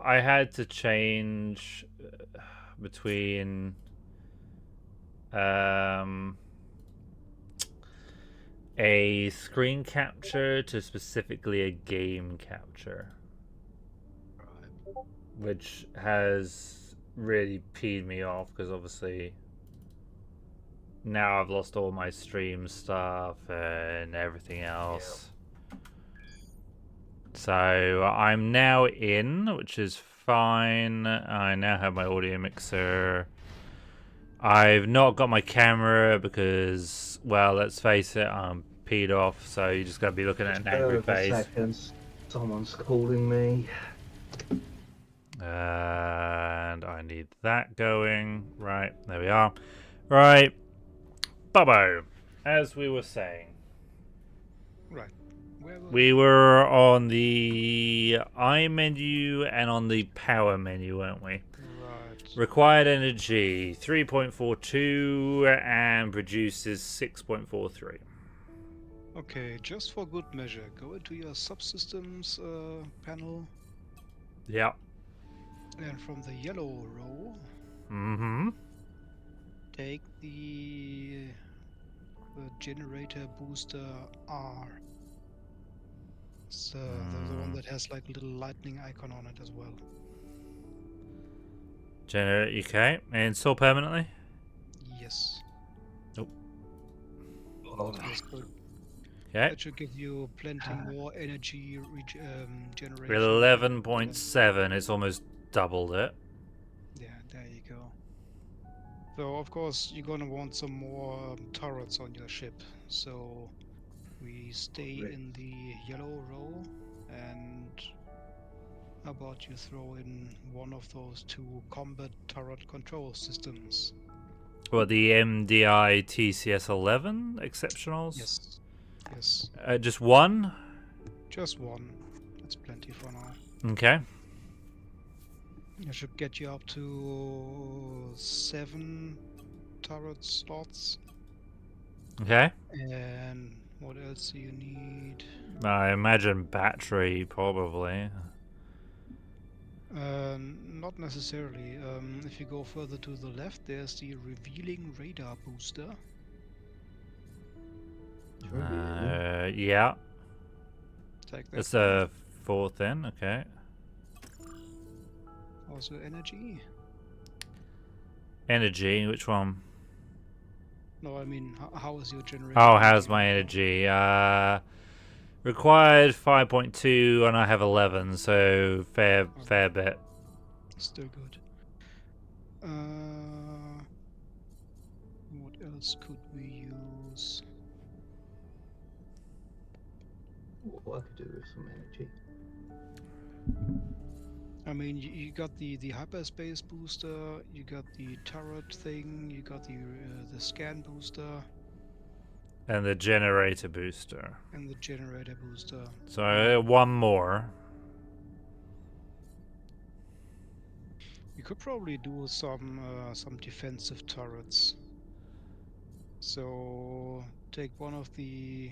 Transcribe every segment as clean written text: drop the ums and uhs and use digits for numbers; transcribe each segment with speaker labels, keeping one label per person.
Speaker 1: I had to change between a screen capture to specifically a game capture, which has really peed me off because obviously now I've lost all my stream stuff and everything else. Yeah. So I'm now in, which is fine. I now have my audio mixer. I've not got my camera because, well, let's face it, I'm peed off, so you just gotta be looking at an angry face.
Speaker 2: Seconds. Someone's calling me.
Speaker 1: And I need that going. Right, there we are. Right, Bubbo, as we were saying.
Speaker 3: Right.
Speaker 1: We were on the I menu and on the power menu, weren't we?
Speaker 3: Right.
Speaker 1: Required energy 3.42 and produces 6.43.
Speaker 3: Okay, just for good measure, go into your subsystems panel.
Speaker 1: Yep.
Speaker 3: And from the yellow row, take the generator booster R. So the one that has like a little lightning icon on it as well.
Speaker 1: Generate UK. Install permanently?
Speaker 3: Yes.
Speaker 1: Nope.
Speaker 3: Oh, that's good.
Speaker 1: Okay.
Speaker 3: That should give you plenty more energy generation.
Speaker 1: 11.7. It's almost doubled it.
Speaker 3: Yeah, there you go. So of course you're gonna want some more turrets on your ship. So we stay in the yellow row, and how about you throw in one of those two combat turret control systems?
Speaker 1: What, the MDI TCS-11 exceptionals?
Speaker 3: Yes. Yes.
Speaker 1: Just one?
Speaker 3: Just one. That's plenty for now.
Speaker 1: Okay.
Speaker 3: I should get you up to 7 turret slots.
Speaker 1: Okay.
Speaker 3: And what else do you need?
Speaker 1: I imagine battery, probably.
Speaker 3: Not necessarily. If you go further to the left, there's the revealing radar booster.
Speaker 1: Yeah.
Speaker 3: Take that.
Speaker 1: It's a 4th then, okay.
Speaker 3: Also energy.
Speaker 1: Energy, which one?
Speaker 3: No, I mean, how is your generation?
Speaker 1: Oh, how's my energy? Required 5.2 and I have 11, so fair bit.
Speaker 3: Still good. What else could we use?
Speaker 2: What I could do with some energy.
Speaker 3: I mean, you got the hyperspace booster, you got the turret thing, you got the scan booster.
Speaker 1: And the generator booster.
Speaker 3: And the generator booster.
Speaker 1: So one more.
Speaker 3: You could probably do some defensive turrets. So take one of the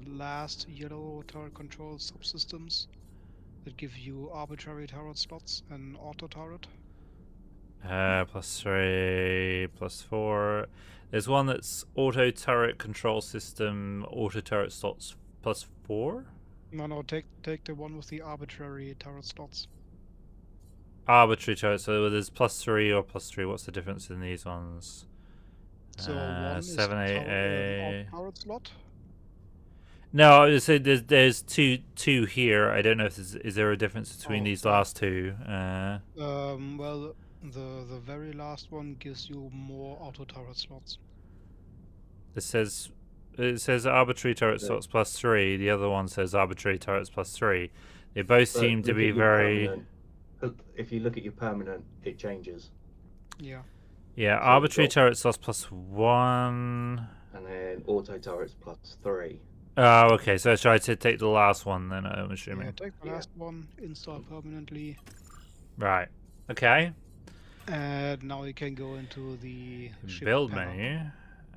Speaker 3: last yellow turret control subsystems that give you arbitrary turret slots and auto turret.
Speaker 1: +3, +4. There's one that's auto turret control system, auto turret slots +4.
Speaker 3: No, take the one with the arbitrary turret slots.
Speaker 1: Arbitrary turret, so there's +3 or +3. What's the difference in these ones?
Speaker 3: So one
Speaker 1: 7, 8,
Speaker 3: is turret slot.
Speaker 1: No, I say there's two here. I don't know if is there a difference between these last two.
Speaker 3: Well, the very last one gives you more auto turret slots.
Speaker 1: It says arbitrary turret slots +3. The other one says arbitrary turrets +3. They both seem to be very.
Speaker 2: Permanent. If you look at your permanent, it changes.
Speaker 3: Yeah.
Speaker 1: Yeah, so arbitrary turret slots +1.
Speaker 2: And then auto turrets +3.
Speaker 1: Oh, okay. So I tried to take the last one then, I'm assuming.
Speaker 3: Yeah, take the last one, install permanently.
Speaker 1: Right. Okay.
Speaker 3: And now you can go into the
Speaker 1: build menu.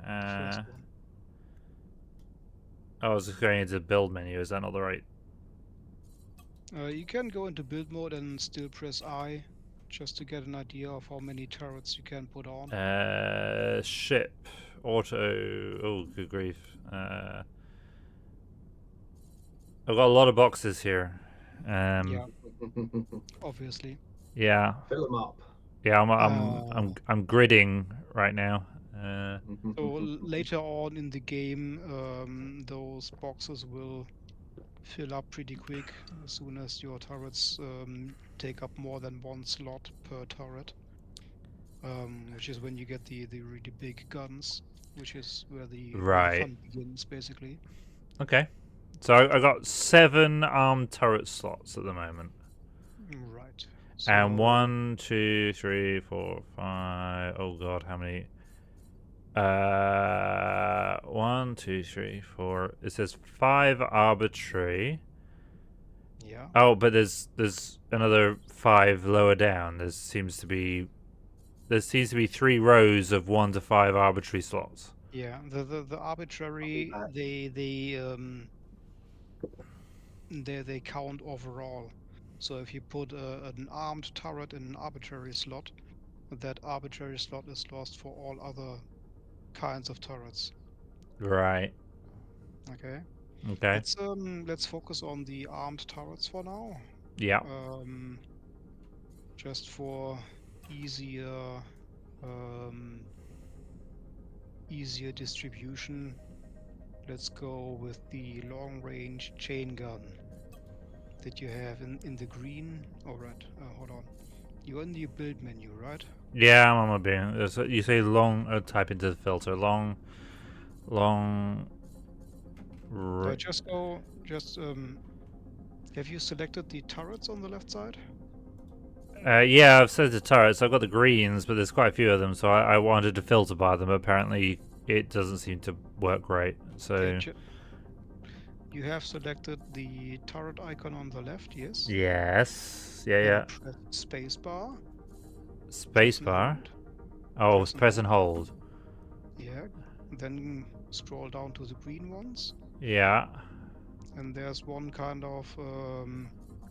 Speaker 1: I was going into the build menu. Is that not the right?
Speaker 3: You can go into build mode and still press I, just to get an idea of how many turrets you can put on.
Speaker 1: Ship. Auto. Oh, good grief. I've got a lot of boxes here.
Speaker 3: Yeah, obviously.
Speaker 1: Yeah.
Speaker 2: Fill them up.
Speaker 1: Yeah, I'm
Speaker 3: Uh,
Speaker 1: I'm gridding right now.
Speaker 3: So later on in the game, those boxes will fill up pretty quick as soon as your turrets take up more than one slot per turret, which is when you get the really big guns, which is where the
Speaker 1: Right.
Speaker 3: fun begins, basically.
Speaker 1: Okay. So I got 7 armed turret slots at the moment.
Speaker 3: Right.
Speaker 1: And
Speaker 3: So
Speaker 1: 1, 2, 3, 4, 5. Oh god, how many? 1, 2, 3, 4. It says 5 arbitrary.
Speaker 3: yeah,
Speaker 1: Oh, but there's another 5 lower down. There seems to be 3 rows of 1 to 5 arbitrary slots.
Speaker 3: yeah. The arbitrary
Speaker 2: back.
Speaker 3: they count overall. So if you put an armed turret in an arbitrary slot, that arbitrary slot is lost for all other kinds of turrets.
Speaker 1: Right.
Speaker 3: Okay.
Speaker 1: Okay.
Speaker 3: Let's focus on the armed turrets for now.
Speaker 1: Yeah.
Speaker 3: Just for easier easier distribution, let's go with the long range chain gun that you have in the green. Alright, hold on. You're in the build menu, right?
Speaker 1: Yeah, I'm on my being. You say long. Type into the filter. Long.
Speaker 3: Just go. Have you selected the turrets on the left side?
Speaker 1: Yeah, I've set the turrets. I've got the greens, but there's quite a few of them, so I wanted to filter by them. But apparently, it doesn't seem to work great. So
Speaker 3: Okay, you have selected the turret icon on the left, yes?
Speaker 1: yes, yeah,
Speaker 3: Then
Speaker 1: yeah.
Speaker 3: press spacebar.
Speaker 1: Spacebar. Oh, press and hold.
Speaker 3: Yeah. Then scroll down to the green ones,
Speaker 1: Yeah.
Speaker 3: and there's one kind of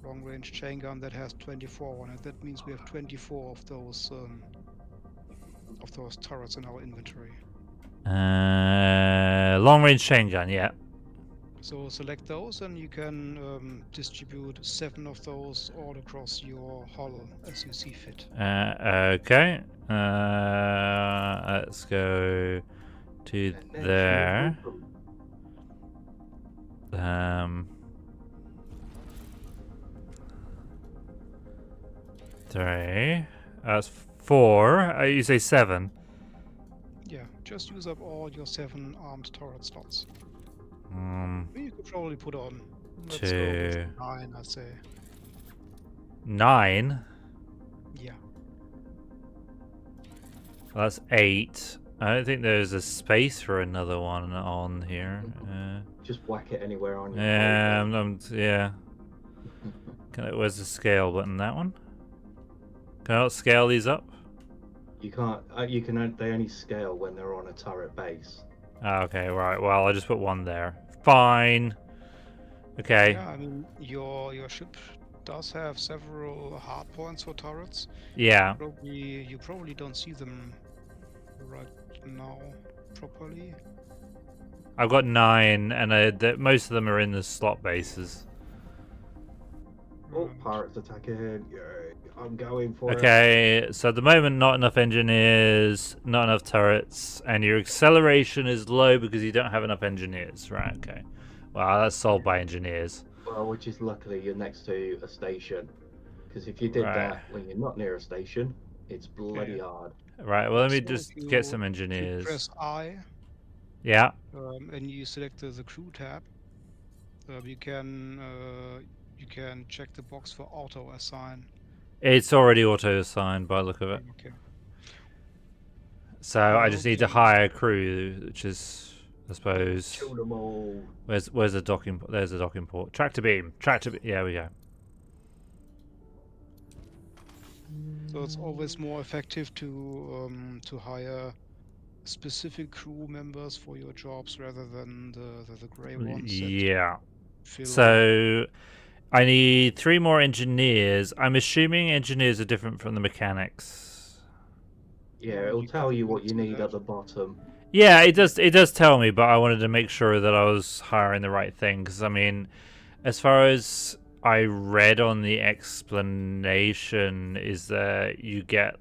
Speaker 3: long-range chain gun that has 24 on it. That means we have 24 of those turrets in our inventory.
Speaker 1: Long range chain gun. Yeah.
Speaker 3: So select those, and you can distribute 7 of those all across your hull as you see fit.
Speaker 1: Okay. Let's go to there. Three. That's 4. You say 7.
Speaker 3: Yeah, just use up all your 7 armed turret slots.
Speaker 1: Um,
Speaker 3: You could probably put on. Let's
Speaker 1: 2.
Speaker 3: go with 9, I'd say.
Speaker 1: 9.
Speaker 3: Yeah.
Speaker 1: Well, that's 8. I don't think there's a space for another one on here.
Speaker 2: Just whack it anywhere on your
Speaker 1: Yeah,
Speaker 2: phone.
Speaker 1: yeah. Where's the scale button? That one? Can I not scale these up?
Speaker 2: You can't. They only scale when they're on a turret base.
Speaker 1: Okay, right. Well, I just put 1 there. Fine. Okay.
Speaker 3: Yeah, I mean, your ship does have several hard points for turrets.
Speaker 1: Yeah.
Speaker 3: You probably don't see them right now properly.
Speaker 1: I've got 9, and most of them are in the slot bases.
Speaker 2: Oh, pirates attacking! Yay! I'm going for it.
Speaker 1: Okay, so at the moment, not enough engineers, not enough turrets, and your acceleration is low because you don't have enough engineers. Right, okay. Well, that's solved by engineers.
Speaker 2: Well, which is luckily you're next to a station. Because if you did that when you're not near a station, it's bloody hard.
Speaker 1: Right, well, let me
Speaker 3: So
Speaker 1: just
Speaker 3: if
Speaker 1: get some
Speaker 3: you
Speaker 1: engineers.
Speaker 3: press I,
Speaker 1: Yeah.
Speaker 3: and you select the crew tab, you can check the box for auto assign.
Speaker 1: It's already auto-assigned by the look of it.
Speaker 3: Okay.
Speaker 1: So I just need to hire a crew, which is, I suppose...
Speaker 2: Kill them all.
Speaker 1: Where's the docking port? There's the docking port. Tractor beam. Yeah, we go.
Speaker 3: So it's always more effective to hire specific crew members for your jobs rather than the grey ones.
Speaker 1: Yeah.
Speaker 3: Fill
Speaker 1: So I need 3 more engineers. I'm assuming engineers are different from the mechanics.
Speaker 2: Yeah, it'll
Speaker 3: You
Speaker 2: tell you
Speaker 3: can
Speaker 2: what you
Speaker 3: see
Speaker 2: need
Speaker 3: that.
Speaker 2: at the bottom.
Speaker 1: Yeah, it does. It does tell me, but I wanted to make sure that I was hiring the right thing. Because I mean, as far as I read on the explanation, is that you get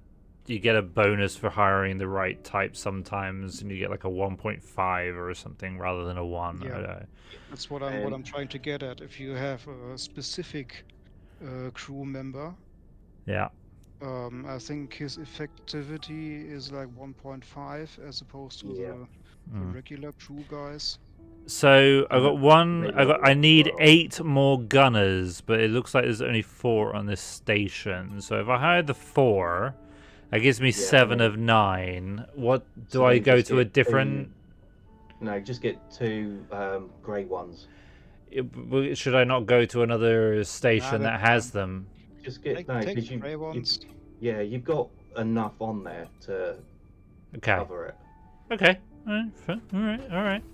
Speaker 1: a bonus for hiring the right type sometimes, and you get like a 1.5 or something rather than a 1.
Speaker 3: Yeah.
Speaker 1: I don't know.
Speaker 3: That's what I'm trying to get at. If you have a specific crew member,
Speaker 1: Yeah.
Speaker 3: I think his effectivity is like 1.5 as opposed to the regular crew guys.
Speaker 1: So I got one.
Speaker 2: They level
Speaker 1: I
Speaker 2: up as
Speaker 1: need
Speaker 2: well.
Speaker 1: 8 more gunners, but it looks like there's only 4 on this station. So if I hire the 4, that gives me 7
Speaker 2: then-
Speaker 1: of 9. What do
Speaker 2: So
Speaker 1: I
Speaker 2: then
Speaker 1: go
Speaker 2: just
Speaker 1: to a
Speaker 2: get
Speaker 1: different?
Speaker 2: No, just get 2 grey ones.
Speaker 1: Should I not go to another station that
Speaker 3: that's
Speaker 1: has
Speaker 3: fine.
Speaker 1: them?
Speaker 2: Just get
Speaker 3: Take
Speaker 2: because
Speaker 3: the grey ones.
Speaker 2: you've got enough on there to
Speaker 1: Okay.
Speaker 2: cover it.
Speaker 1: Okay. All right. Fine. All right. All right.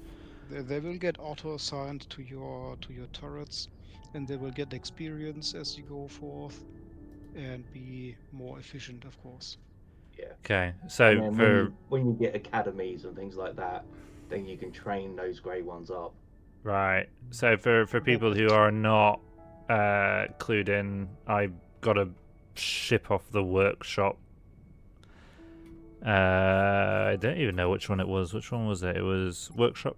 Speaker 3: They will get auto assigned to your turrets, and they will get experience as you go forth, and be more efficient, of course.
Speaker 2: Yeah.
Speaker 1: Okay.
Speaker 2: And
Speaker 1: So
Speaker 2: then
Speaker 1: for
Speaker 2: when you get academies and things like that, then you can train those grey ones up.
Speaker 1: right. So for people who are not clued in, I got a ship off the workshop. I don't even know which one it was. Which one was it? It was workshop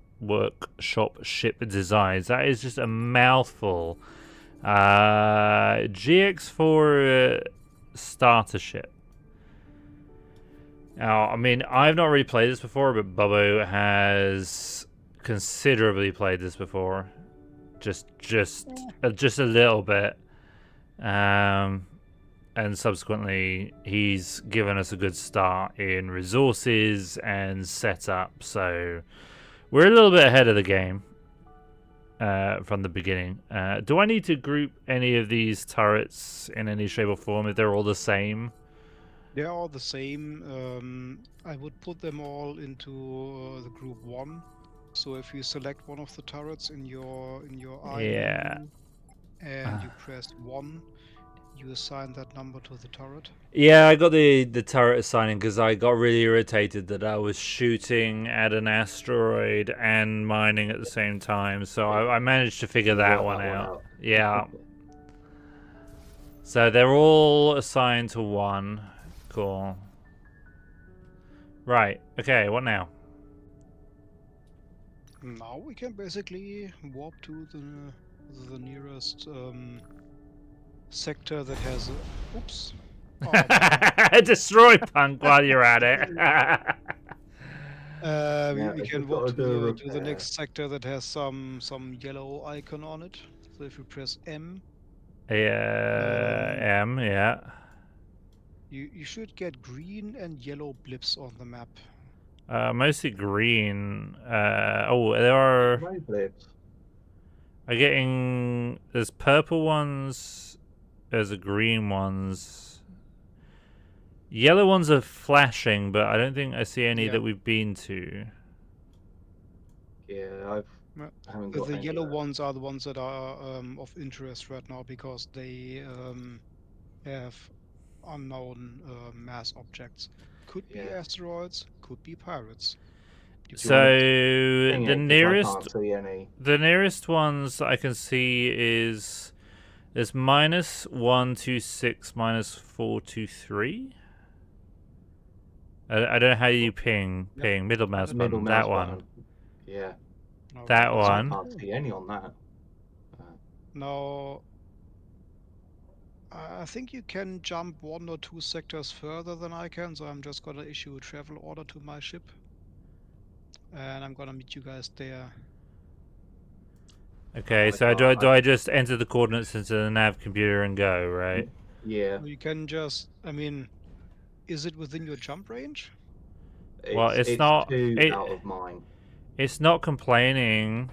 Speaker 1: ship designs. That is just a mouthful. GX4 starter ship. Now, I mean, I've not really played this before, but Bubbo has considerably played this before. Just a little bit. And subsequently, he's given us a good start in resources and setup. So we're a little bit ahead of the game from the beginning. Do I need to group any of these turrets in any shape or form if they're all the same?
Speaker 3: They're all the same. I would put them all into the group 1. So if you select one of the turrets in your
Speaker 1: Yeah.
Speaker 3: menu and you press 1, you assign that number to the turret.
Speaker 1: Yeah, I got the turret assigning because I got really irritated that I was shooting at an asteroid and mining at the same time. So I managed to figure that one out. Yeah. So they're all assigned to 1. Cool. Right. Okay, what now?
Speaker 3: Now we can basically warp to the nearest sector that has a... Oops. Oh,
Speaker 1: Destroy Punk while you're at it.
Speaker 3: we
Speaker 2: if
Speaker 3: can
Speaker 2: we've
Speaker 3: walk
Speaker 2: got to do a
Speaker 3: to the
Speaker 2: repair.
Speaker 3: next sector that has some yellow icon on it. So if you press M,
Speaker 1: Yeah, yeah.
Speaker 3: you should get green and yellow blips on the map.
Speaker 1: Mostly green. Oh, there are.
Speaker 2: Grey blips.
Speaker 1: I'm getting. There's purple ones. There's the green ones. Yellow ones are flashing, but I don't think I see any that we've been to.
Speaker 2: Yeah, I haven't got
Speaker 3: The
Speaker 2: any
Speaker 3: yellow
Speaker 2: of that.
Speaker 3: ones are the ones that are of interest right now because they have unknown mass objects. Could be asteroids, could be pirates.
Speaker 1: So
Speaker 2: Dang
Speaker 1: the
Speaker 2: it, 'cause I
Speaker 1: nearest
Speaker 2: can't see any.
Speaker 1: the nearest ones that I can see is there's -126, -423. I don't know how you ping middle mouse button. That one.
Speaker 2: Yeah.
Speaker 3: No,
Speaker 1: That
Speaker 3: that's
Speaker 1: one.
Speaker 2: I can't see any on that.
Speaker 3: Now, I think you can jump 1 or 2 sectors further than I can, so I'm just gonna issue a travel order to my ship. And I'm gonna meet you guys there.
Speaker 1: Okay, so do I just enter the coordinates into the nav computer and go, right?
Speaker 2: Yeah.
Speaker 3: You can just, I mean, is it within your jump range?
Speaker 1: Well, it's not-
Speaker 2: 2
Speaker 1: it-
Speaker 2: out of mine.
Speaker 1: It's not complaining,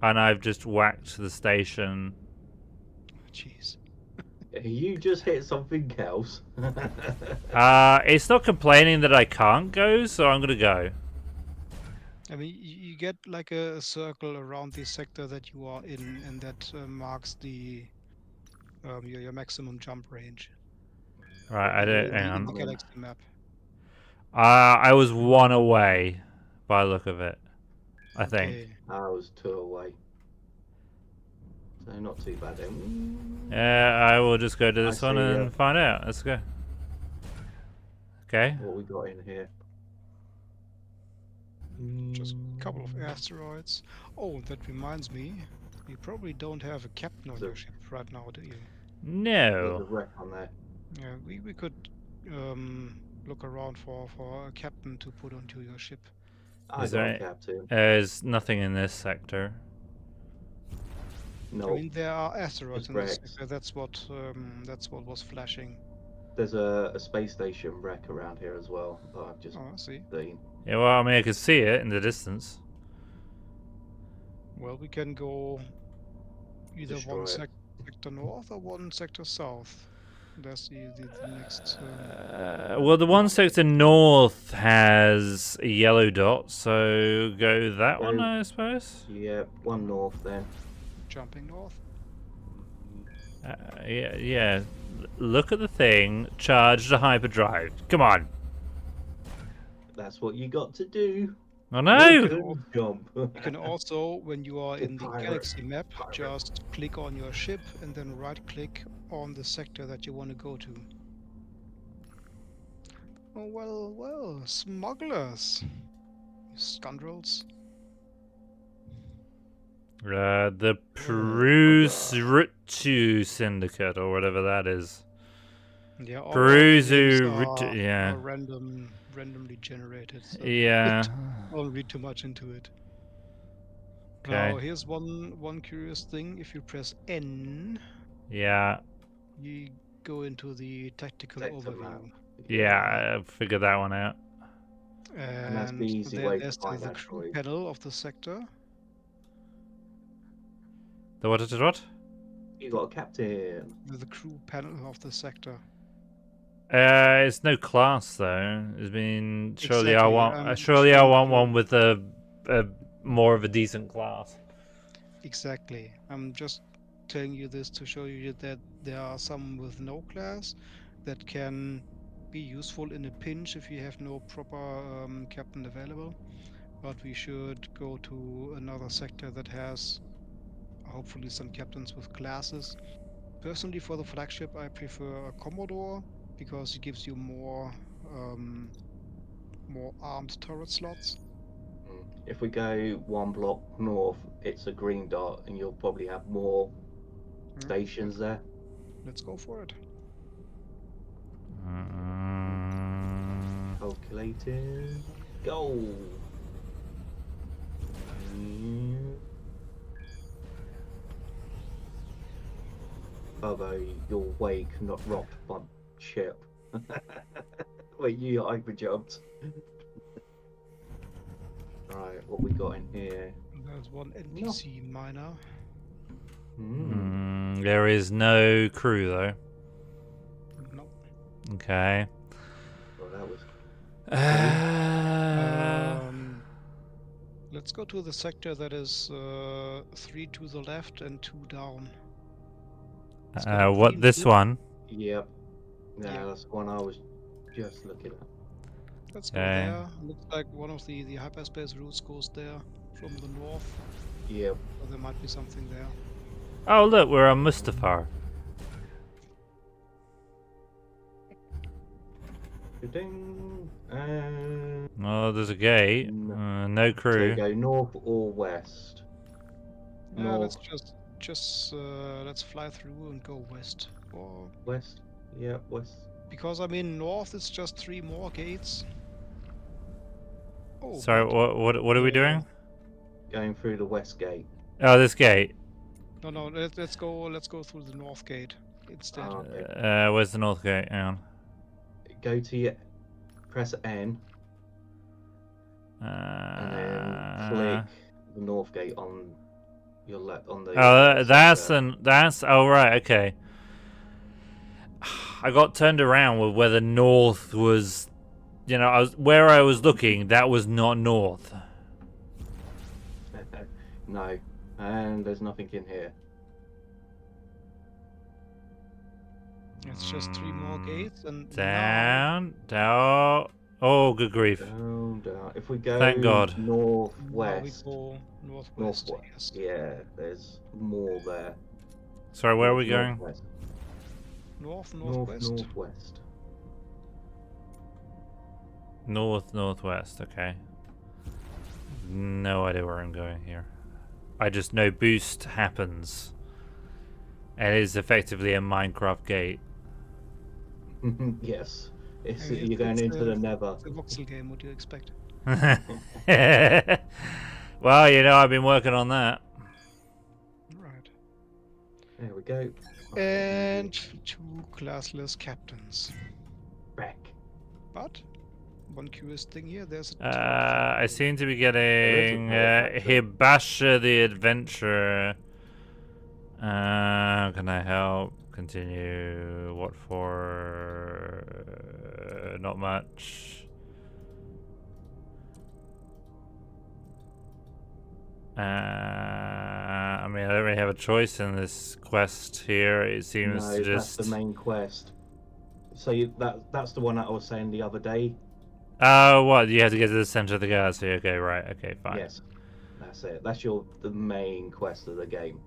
Speaker 1: and I've just whacked the station.
Speaker 3: Jeez.
Speaker 2: You just hit something else.
Speaker 1: It's not complaining that I can't go, so I'm gonna go.
Speaker 3: I mean, you get like a circle around the sector that you are in, and that marks the your maximum jump range
Speaker 1: Right, I don't. Hang
Speaker 3: in the
Speaker 1: on.
Speaker 3: galaxy map.
Speaker 1: I was 1 away, by the look of it. I think.
Speaker 3: Okay.
Speaker 2: I was 2 away. So not too bad then.
Speaker 1: I will just go to this one
Speaker 2: see,
Speaker 1: and find out. Let's go. Okay.
Speaker 2: What we got in here?
Speaker 3: Just a couple of asteroids. Oh, that reminds me. You probably don't have a captain on
Speaker 2: So-
Speaker 3: your ship right now, do you?
Speaker 2: There's a
Speaker 1: No.
Speaker 2: wreck on there.
Speaker 3: Yeah, we could look around for a captain to put onto your ship.
Speaker 2: I
Speaker 1: Is
Speaker 2: got
Speaker 1: there
Speaker 2: a captain.
Speaker 1: There's nothing in this sector.
Speaker 3: I
Speaker 2: No,
Speaker 3: mean, there are asteroids
Speaker 2: It's
Speaker 3: in this
Speaker 2: wrecks.
Speaker 3: sector. That's what was flashing.
Speaker 2: there's a space station wreck around here as well. That I've just
Speaker 3: Oh, I see.
Speaker 2: seen.
Speaker 1: Yeah, well, I mean, I could see it in the distance.
Speaker 3: Well, we can go either
Speaker 2: Destroy
Speaker 3: one
Speaker 2: it.
Speaker 3: sector north or one sector south. That's the next.
Speaker 1: Well, the one sector north has a yellow dot, so go that one,
Speaker 2: Go-
Speaker 1: I suppose.
Speaker 2: Yeah, one north then.
Speaker 3: Jumping north.
Speaker 1: Yeah. Look at the thing. Charge the hyperdrive. Come on.
Speaker 2: That's what you got to do.
Speaker 1: Oh no!
Speaker 2: Look and jump.
Speaker 3: You can also, when you are
Speaker 2: The
Speaker 3: in the
Speaker 2: pirate.
Speaker 3: galaxy map,
Speaker 2: Pirate.
Speaker 3: just click on your ship and then right-click on the sector that you want to go to. Oh well, smugglers, you scoundrels.
Speaker 1: The Prusu Syndicate, or whatever that is.
Speaker 3: Yeah, all
Speaker 1: Peruzu
Speaker 3: names
Speaker 1: Rit-
Speaker 3: are
Speaker 1: yeah.
Speaker 3: randomly generated. So
Speaker 1: Yeah.
Speaker 3: don't read too much into it.
Speaker 1: Okay.
Speaker 3: Now here's one curious thing. If you press N,
Speaker 1: Yeah.
Speaker 3: you go into the tactical
Speaker 2: Sector
Speaker 3: overview.
Speaker 2: map.
Speaker 1: Yeah, I figured that one out.
Speaker 3: And
Speaker 2: that's the easy way to
Speaker 3: there's
Speaker 2: find
Speaker 3: the crew
Speaker 2: asteroids.
Speaker 3: panel of the sector.
Speaker 1: The what?
Speaker 2: You got a captain.
Speaker 3: The crew panel of the sector.
Speaker 1: It's no class though. It's been surely I
Speaker 3: Exactly,
Speaker 1: want
Speaker 3: I'm
Speaker 1: surely I
Speaker 3: showing
Speaker 1: want
Speaker 3: you-
Speaker 1: one with a more of a decent class.
Speaker 3: Exactly. I'm just telling you this to show you that there are some with no class that can be useful in a pinch if you have no proper captain available. But we should go to another sector that has hopefully some captains with classes. Personally, for the flagship, I prefer a Commodore because it gives you more armed turret slots.
Speaker 2: If we go one block north, it's a green dot, and you'll probably have more
Speaker 3: Yeah.
Speaker 2: stations there.
Speaker 3: Let's go for it.
Speaker 2: Calculating. Go. Although your wake not rocked my ship. Wait, you hyper jumped. Right, what we got in here?
Speaker 3: There's one NPC miner.
Speaker 1: There is no crew though.
Speaker 3: No.
Speaker 1: Okay.
Speaker 2: Well, that was
Speaker 3: Let's go to the sector that is 3 to the left and 2 down. It's got a
Speaker 1: what
Speaker 3: green
Speaker 1: this
Speaker 3: ship.
Speaker 1: one?
Speaker 2: Yep. Yeah,
Speaker 3: Yeah.
Speaker 2: that's one I was just looking at.
Speaker 3: Let's go
Speaker 1: Okay.
Speaker 3: there. Looks like one of the hyperspace routes goes there from the north.
Speaker 2: Yep.
Speaker 3: So there might be something there.
Speaker 1: Oh look, we're on Mustafar.
Speaker 2: Ding.
Speaker 1: Oh, there's a gate. No
Speaker 2: So
Speaker 1: crew.
Speaker 2: go north or west.
Speaker 3: Yeah, let's
Speaker 2: North.
Speaker 3: just let's fly through and go west. Or
Speaker 2: West. Yeah, west.
Speaker 3: because I mean north is just 3 more gates. Oh,
Speaker 1: Sorry,
Speaker 3: but,
Speaker 1: what are we doing?
Speaker 2: Going through the west gate.
Speaker 1: Oh, this gate.
Speaker 3: no, let's go through the north gate instead.
Speaker 2: Oh, okay.
Speaker 1: Where's the north gate? Hang on.
Speaker 2: Go to your press N and then click the north gate on your left on the.
Speaker 1: Oh, that's
Speaker 2: center.
Speaker 1: oh right, okay. I got turned around with where the north was. You know, where I was looking. That was not north.
Speaker 2: No, and there's nothing in here.
Speaker 3: It's just 3 more gates, and now
Speaker 1: Down. Oh, good grief.
Speaker 2: Down, down. If we go
Speaker 1: Thank God.
Speaker 3: we
Speaker 2: northwest,
Speaker 3: go northwest. Yes.
Speaker 2: yeah, there's more there.
Speaker 1: Sorry, where are we going?
Speaker 2: Northwest.
Speaker 3: Northwest.
Speaker 2: Northwest.
Speaker 1: Northwest. Okay. No idea where I'm going here. I just know boost happens. And it is effectively a Minecraft gate.
Speaker 2: Yes.
Speaker 3: I mean,
Speaker 2: You're going
Speaker 3: it's
Speaker 2: into the Nether.
Speaker 3: It's a voxel game. What do you expect?
Speaker 1: Well, you know, I've been working on that.
Speaker 3: Right.
Speaker 2: There we go.
Speaker 3: And 2 classless captains.
Speaker 2: Back.
Speaker 3: But one curious thing here, there's a
Speaker 1: I seem to be getting
Speaker 2: turret factory.
Speaker 1: Hibasha the Adventurer. Can I help? Continue. What for? Not much. I mean, I don't really have a choice in this quest here. It seems
Speaker 2: No,
Speaker 1: to just.
Speaker 2: that's the main quest. So that's the one that I was saying the other day.
Speaker 1: Oh, what? You have to get to the center of the galaxy. Okay, right. Okay, fine.
Speaker 2: Yes, that's it. That's the main quest of the game.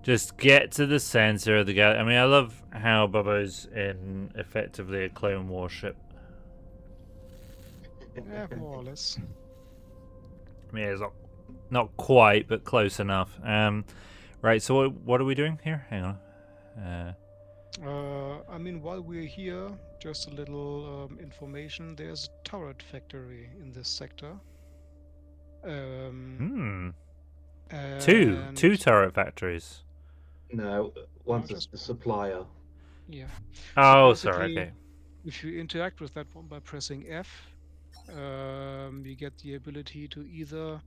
Speaker 1: Just get to the center of the galaxy. I mean, I love how Bubbo's in effectively a clone warship.
Speaker 3: Yeah, more or less.
Speaker 1: I mean, it's not quite, but close enough. Right. So what are we doing here? Hang on.
Speaker 3: I mean, while we're here, just a little information. There's a turret factory in this sector.
Speaker 1: Two
Speaker 3: And
Speaker 1: turret factories.
Speaker 2: No, one's
Speaker 3: just
Speaker 2: a supplier.
Speaker 3: yeah.
Speaker 1: Oh,
Speaker 3: So
Speaker 1: sorry.
Speaker 3: basically,
Speaker 1: Okay.
Speaker 3: if you interact with that one by pressing F, you get the ability to either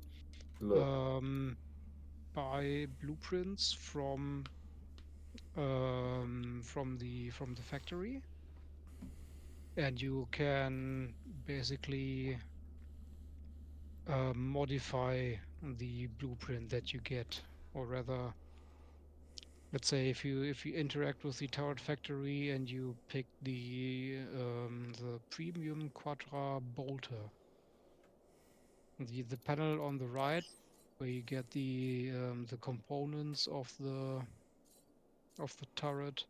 Speaker 2: Look,
Speaker 3: buy blueprints from the factory, and you can basically modify the blueprint that you get, or rather, let's say if you interact with the turret factory and you pick the premium quadra bolter, the panel on the right where you get the components of the turret.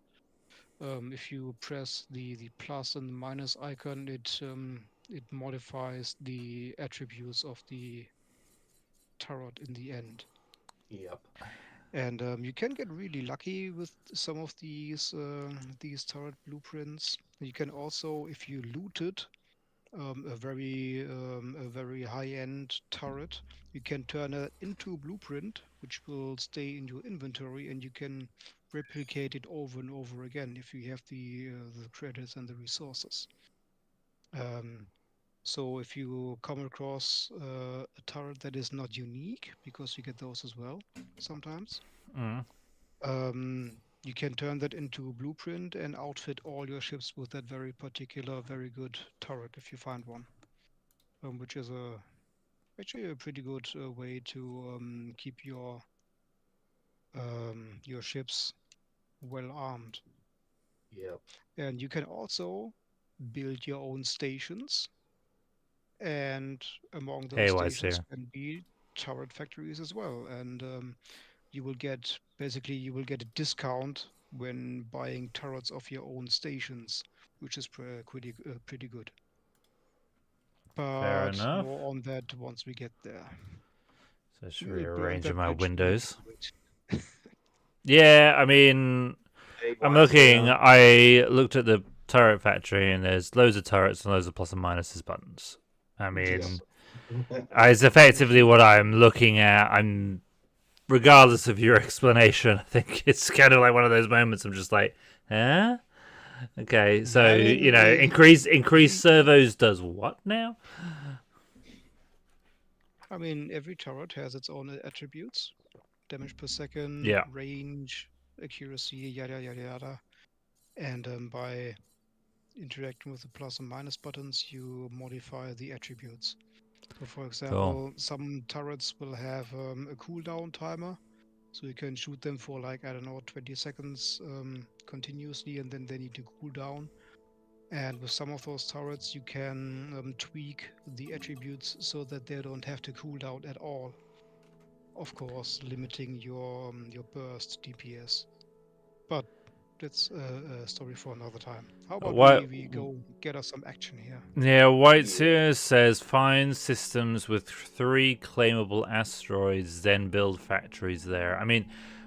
Speaker 3: If you press the plus and the minus icon, it modifies the attributes of the turret in the end.
Speaker 2: yep.
Speaker 3: And you can get really lucky with some of these turret blueprints. You can also, if you looted a very high-end turret, you can turn it into a blueprint, which will stay in your inventory, and you can replicate it over and over again if you have the credits and the resources. So if you come across a turret that is not unique, because you get those as well sometimes, you can turn that into a blueprint and outfit all your ships with that very particular, very good turret if you find one, which is actually a pretty good way to keep your ships well armed.
Speaker 2: Yep.
Speaker 3: And you can also build your own stations, and among those stations can be turret factories as well. And you will get a discount when buying turrets of your own stations, which is pretty good.
Speaker 1: Fair
Speaker 3: But
Speaker 1: enough.
Speaker 3: more on that once we get there.
Speaker 1: So I should
Speaker 3: We will burn
Speaker 1: rearrange
Speaker 3: that
Speaker 1: my
Speaker 3: bridge when we
Speaker 1: windows.
Speaker 3: get to it.
Speaker 1: Yeah, I mean,
Speaker 2: Hey,
Speaker 1: I'm
Speaker 2: boys,
Speaker 1: looking. I looked at the turret factory, and there's loads of turrets and loads of plus and minuses buttons. I mean,
Speaker 3: Yes.
Speaker 1: it's effectively what I'm looking at. I'm, regardless of your explanation, I think it's kind of like one of those moments. I'm just like, huh? Okay, so
Speaker 3: I mean,
Speaker 1: you know, increase servos does what now?
Speaker 3: I mean, every turret has its own attributes: damage per second,
Speaker 1: Yeah.
Speaker 3: range, accuracy, yada yada yada. And by interacting with the plus and minus buttons, you modify the attributes. So, for example, some turrets will have a cooldown timer, So you can shoot them for like, I don't know, 20 seconds continuously, and then they need to cool down. And with some of those turrets, you can tweak the attributes so that they don't have to cool down at all. Of course, limiting your burst DPS. But that's a story for another time. How about we go get us some action here?
Speaker 1: Yeah, White Seer says find systems with 3 claimable asteroids, then build factories there. I mean,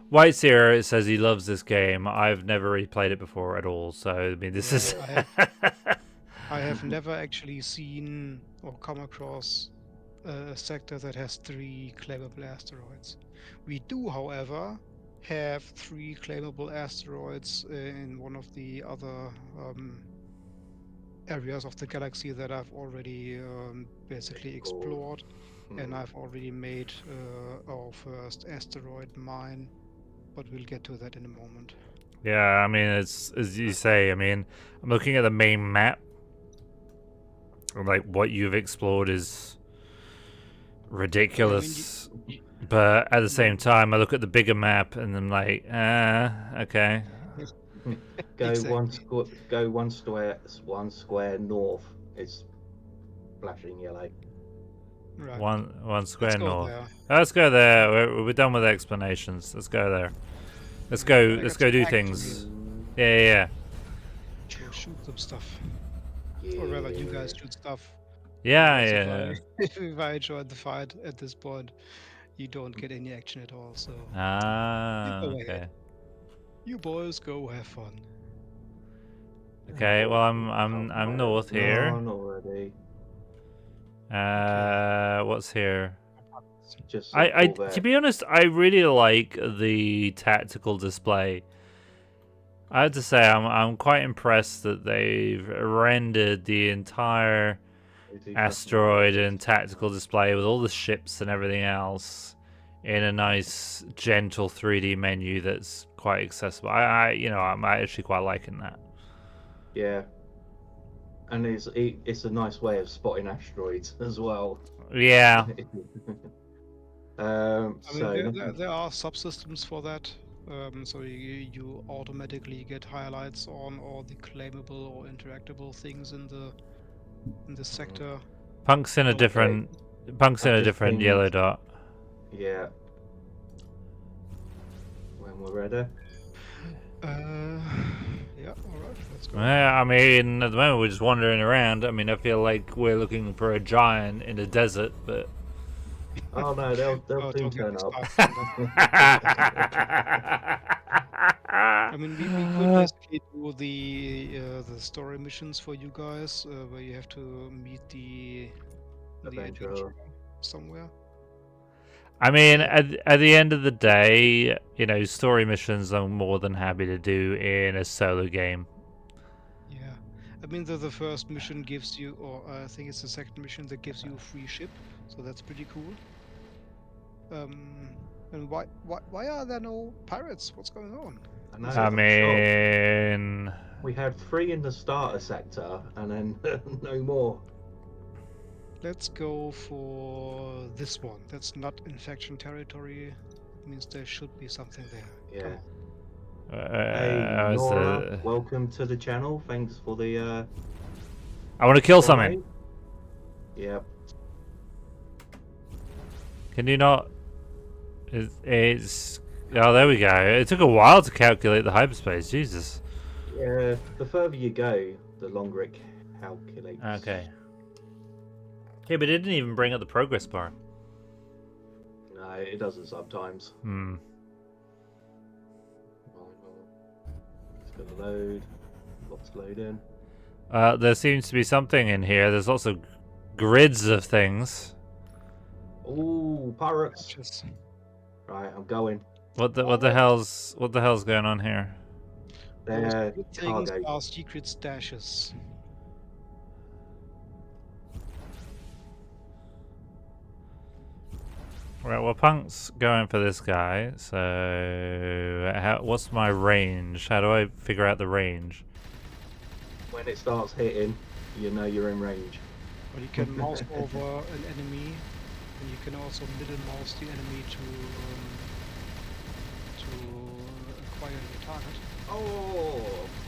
Speaker 1: White Seer says he loves this game. I've never really played it before at all, so I mean, this is.
Speaker 3: I have never actually seen or come across a sector that has 3 claimable asteroids. We do, however, have 3 claimable asteroids in one of the other areas of the galaxy that I've already basically explored, and I've already made our first asteroid mine, but we'll get to that in a moment.
Speaker 1: Yeah, I mean, it's as you say. I mean, I'm looking at the main map. Like, what you've explored is ridiculous. But at the same time, I look at the bigger map and I'm like, okay.
Speaker 2: Go
Speaker 3: Exactly.
Speaker 2: go one square north. It's flashing yellow.
Speaker 3: Right.
Speaker 1: One square north.
Speaker 3: There.
Speaker 1: Let's go there. We're done with explanations. Let's go there. Let's go. Let's go do things. Yeah.
Speaker 3: Go shoot some stuff. Or rather, you guys shoot stuff.
Speaker 1: Yeah.
Speaker 3: If I join the fight at this point, you don't get any action at all. So
Speaker 1: okay.
Speaker 3: You boys go have fun.
Speaker 1: Okay. Well, I'm north here.
Speaker 2: No, not already.
Speaker 1: What's here?
Speaker 2: Just
Speaker 1: to be honest, I really like the tactical display. I have to say, I'm quite impressed that they've rendered the entire asteroid and tactical display with all the ships and everything else in a nice, gentle 3D menu that's quite accessible. I'm actually quite liking that.
Speaker 2: Yeah, and it's a nice way of spotting asteroids as well.
Speaker 1: Yeah.
Speaker 3: I mean, there are subsystems for that. So you automatically get highlights on all the claimable or interactable things in the sector.
Speaker 1: Punk's in a different yellow dot.
Speaker 2: Yeah. When we're ready.
Speaker 3: Yeah, alright, let's go.
Speaker 1: Yeah, I mean, at the moment we're just wandering around. I mean, I feel like we're looking for a giant in a desert, but...
Speaker 2: Oh no, they'll soon turn up.
Speaker 3: I mean, we could basically do the story missions for you guys, where you have to meet the adventurer somewhere.
Speaker 1: I mean, at the end of the day, story missions I'm more than happy to do in a solo game.
Speaker 3: Yeah, I mean, the first mission gives you, or I think it's the second mission that gives you a free ship, so that's pretty cool. And why are there no pirates? What's going on?
Speaker 1: I mean,
Speaker 2: we had 3 in the starter sector, and then no more.
Speaker 3: Let's go for this one. That's not infection territory. It means there should be something there.
Speaker 2: Yeah. Hey, Nora, welcome to the channel. Thanks for the.
Speaker 1: I want to kill something.
Speaker 2: Yep.
Speaker 1: Can you not? It's. Oh, there we go. It took a while to calculate the hyperspace. Jesus.
Speaker 2: Yeah. The further you go, the longer it calculates.
Speaker 1: Okay. Yeah, but it didn't even bring up the progress bar.
Speaker 2: No, it doesn't sometimes. It's gonna load. Lots loading.
Speaker 1: There seems to be something in here. There's lots of grids of things.
Speaker 2: Ooh, pirates! Right, I'm going.
Speaker 1: What the hell's going on here?
Speaker 2: They're
Speaker 3: things are secret stashes.
Speaker 1: Right, well, Punk's going for this guy, so what's my range? How do I figure out the range?
Speaker 2: When it starts hitting, you know you're in range.
Speaker 3: Well, you can mouse over an enemy, and you can also middle mouse the enemy fire your target.
Speaker 2: Oh,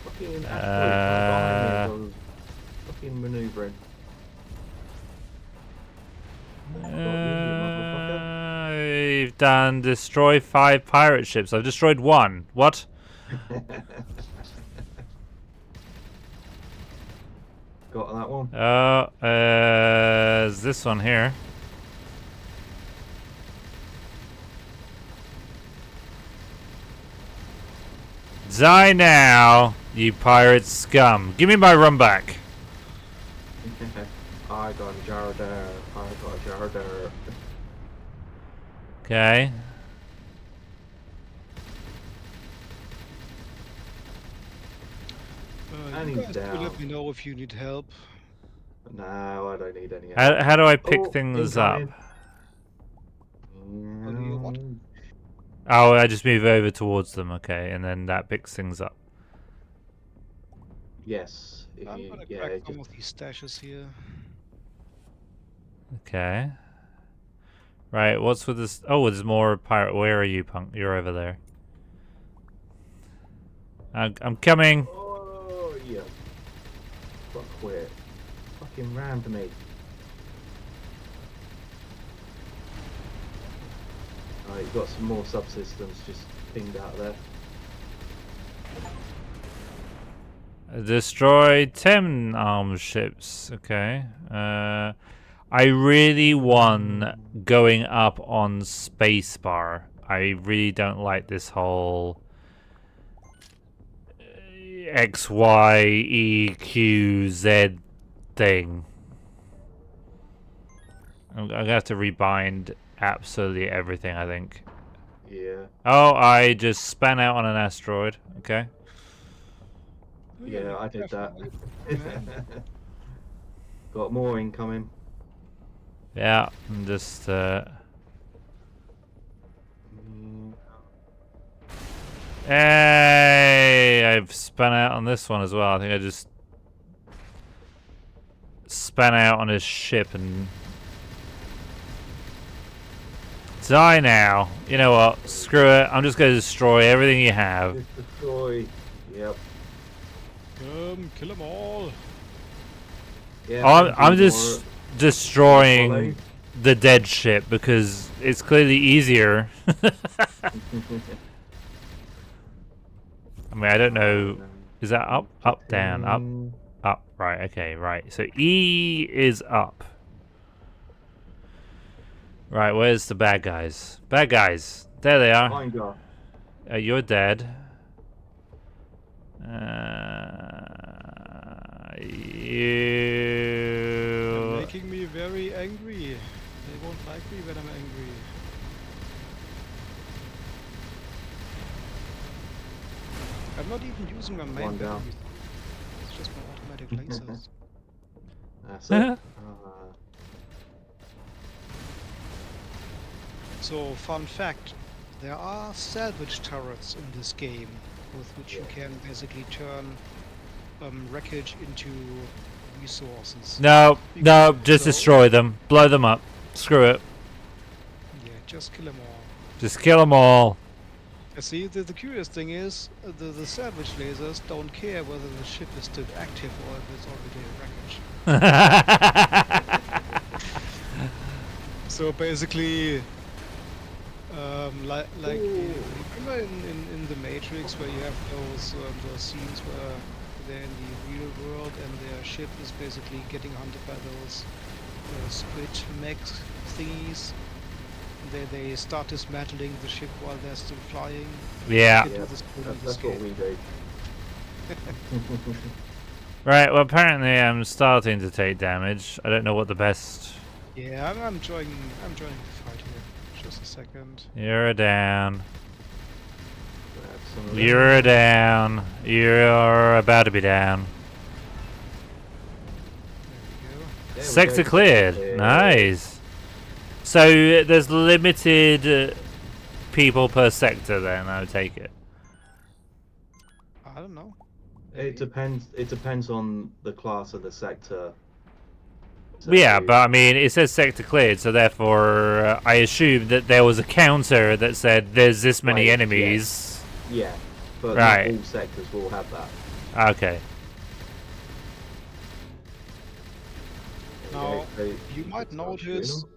Speaker 2: fucking asteroid behind me. Fucking manoeuvring.
Speaker 1: I've done destroy 5 pirate ships. I've destroyed 1. What?
Speaker 2: Got that one?
Speaker 1: There's this one here. Die now, you pirate scum. Give me my run back.
Speaker 2: I got a jar there. I got a jar there.
Speaker 1: Okay.
Speaker 2: And
Speaker 3: You
Speaker 2: he's
Speaker 3: guys do
Speaker 2: down.
Speaker 3: let me know if you need help.
Speaker 2: No, I don't need any help.
Speaker 1: How do I pick
Speaker 2: Oh,
Speaker 1: things up?
Speaker 2: incoming.
Speaker 3: What?
Speaker 1: Oh, I just move over towards them, okay, and then that picks things up.
Speaker 2: Yes. If
Speaker 3: I'm
Speaker 2: you,
Speaker 3: gonna
Speaker 2: yeah,
Speaker 3: crack
Speaker 2: just
Speaker 3: some of these stashes here.
Speaker 1: Okay. Right, what's with this? Oh, there's more pirate. Where are you, punk? You're over there. I'm coming.
Speaker 2: Oh, yeah. Fuck quit. Fucking rammed me. Alright, you've got some more subsystems just pinged out there.
Speaker 1: Destroy 10 armed ships. Okay. I really want going up on spacebar. I really don't like this whole X, Y, E, Q, Z thing. I'm gonna have to rebind absolutely everything, I think.
Speaker 2: Yeah.
Speaker 1: Oh, I just span out on an asteroid. Okay.
Speaker 3: Oh,
Speaker 2: Yeah, I did that.
Speaker 3: definitely.
Speaker 2: Got more incoming.
Speaker 1: Yeah, I'm just Hey, I've spun out on this one as well. I think I just span out on his ship and die now. You know what? Screw it. I'm just going to destroy everything you have.
Speaker 2: Just destroy. Yep.
Speaker 3: Kill them all.
Speaker 2: Yeah.
Speaker 1: I'm just destroying the dead ship because it's clearly easier. I mean, I don't know. Is that up? Up, down, up, up. Right, okay, right. So E is up. Right, where's the bad guys? Bad guys. There they are.
Speaker 2: Find her.
Speaker 1: You're dead.
Speaker 3: They're
Speaker 1: You...
Speaker 3: making me very angry. They won't like me when I'm angry. I'm not even using my main
Speaker 2: One down.
Speaker 3: battery. It's just my automatic lasers.
Speaker 2: That's it.
Speaker 3: So, fun fact. There are salvage turrets in this game with which you can basically turn wreckage into resources.
Speaker 1: No, no, just
Speaker 3: So-
Speaker 1: destroy them. Blow them up. Screw it.
Speaker 3: Yeah, just kill them all.
Speaker 1: Just kill them all.
Speaker 3: See, the curious thing is, the salvage lasers don't care whether the ship is still active or if it's already wreckage. So basically, like remember in the Matrix where you have those scenes where they're in the real world and their ship is basically getting hunted by those squid mech thingies. They start dismantling the ship while they're still flying.
Speaker 1: Yeah.
Speaker 3: You can do this in this
Speaker 2: That's what
Speaker 3: game.
Speaker 2: we do.
Speaker 1: Right, well apparently I'm starting to take damage. I don't know what the best...
Speaker 3: Yeah, I'm enjoying the fight here. Just a second.
Speaker 1: You're down.
Speaker 2: Grab some of them.
Speaker 1: You're down. You're about to be down.
Speaker 3: There we go.
Speaker 2: There we
Speaker 1: Sector
Speaker 2: go.
Speaker 1: cleared.
Speaker 2: Yeah.
Speaker 1: Nice. So there's limited people per sector then, I would take it.
Speaker 3: I don't know.
Speaker 2: It depends. It depends on the class of the sector. So,
Speaker 1: Yeah, but I mean, it says sector cleared, so therefore I assumed that there was a counter that said there's this many
Speaker 2: Right,
Speaker 1: enemies.
Speaker 2: yeah. but
Speaker 1: Right.
Speaker 2: not all sectors will have that.
Speaker 1: Okay.
Speaker 3: Now,
Speaker 2: Okay,
Speaker 3: you might
Speaker 2: can start shooting
Speaker 3: notice
Speaker 2: them.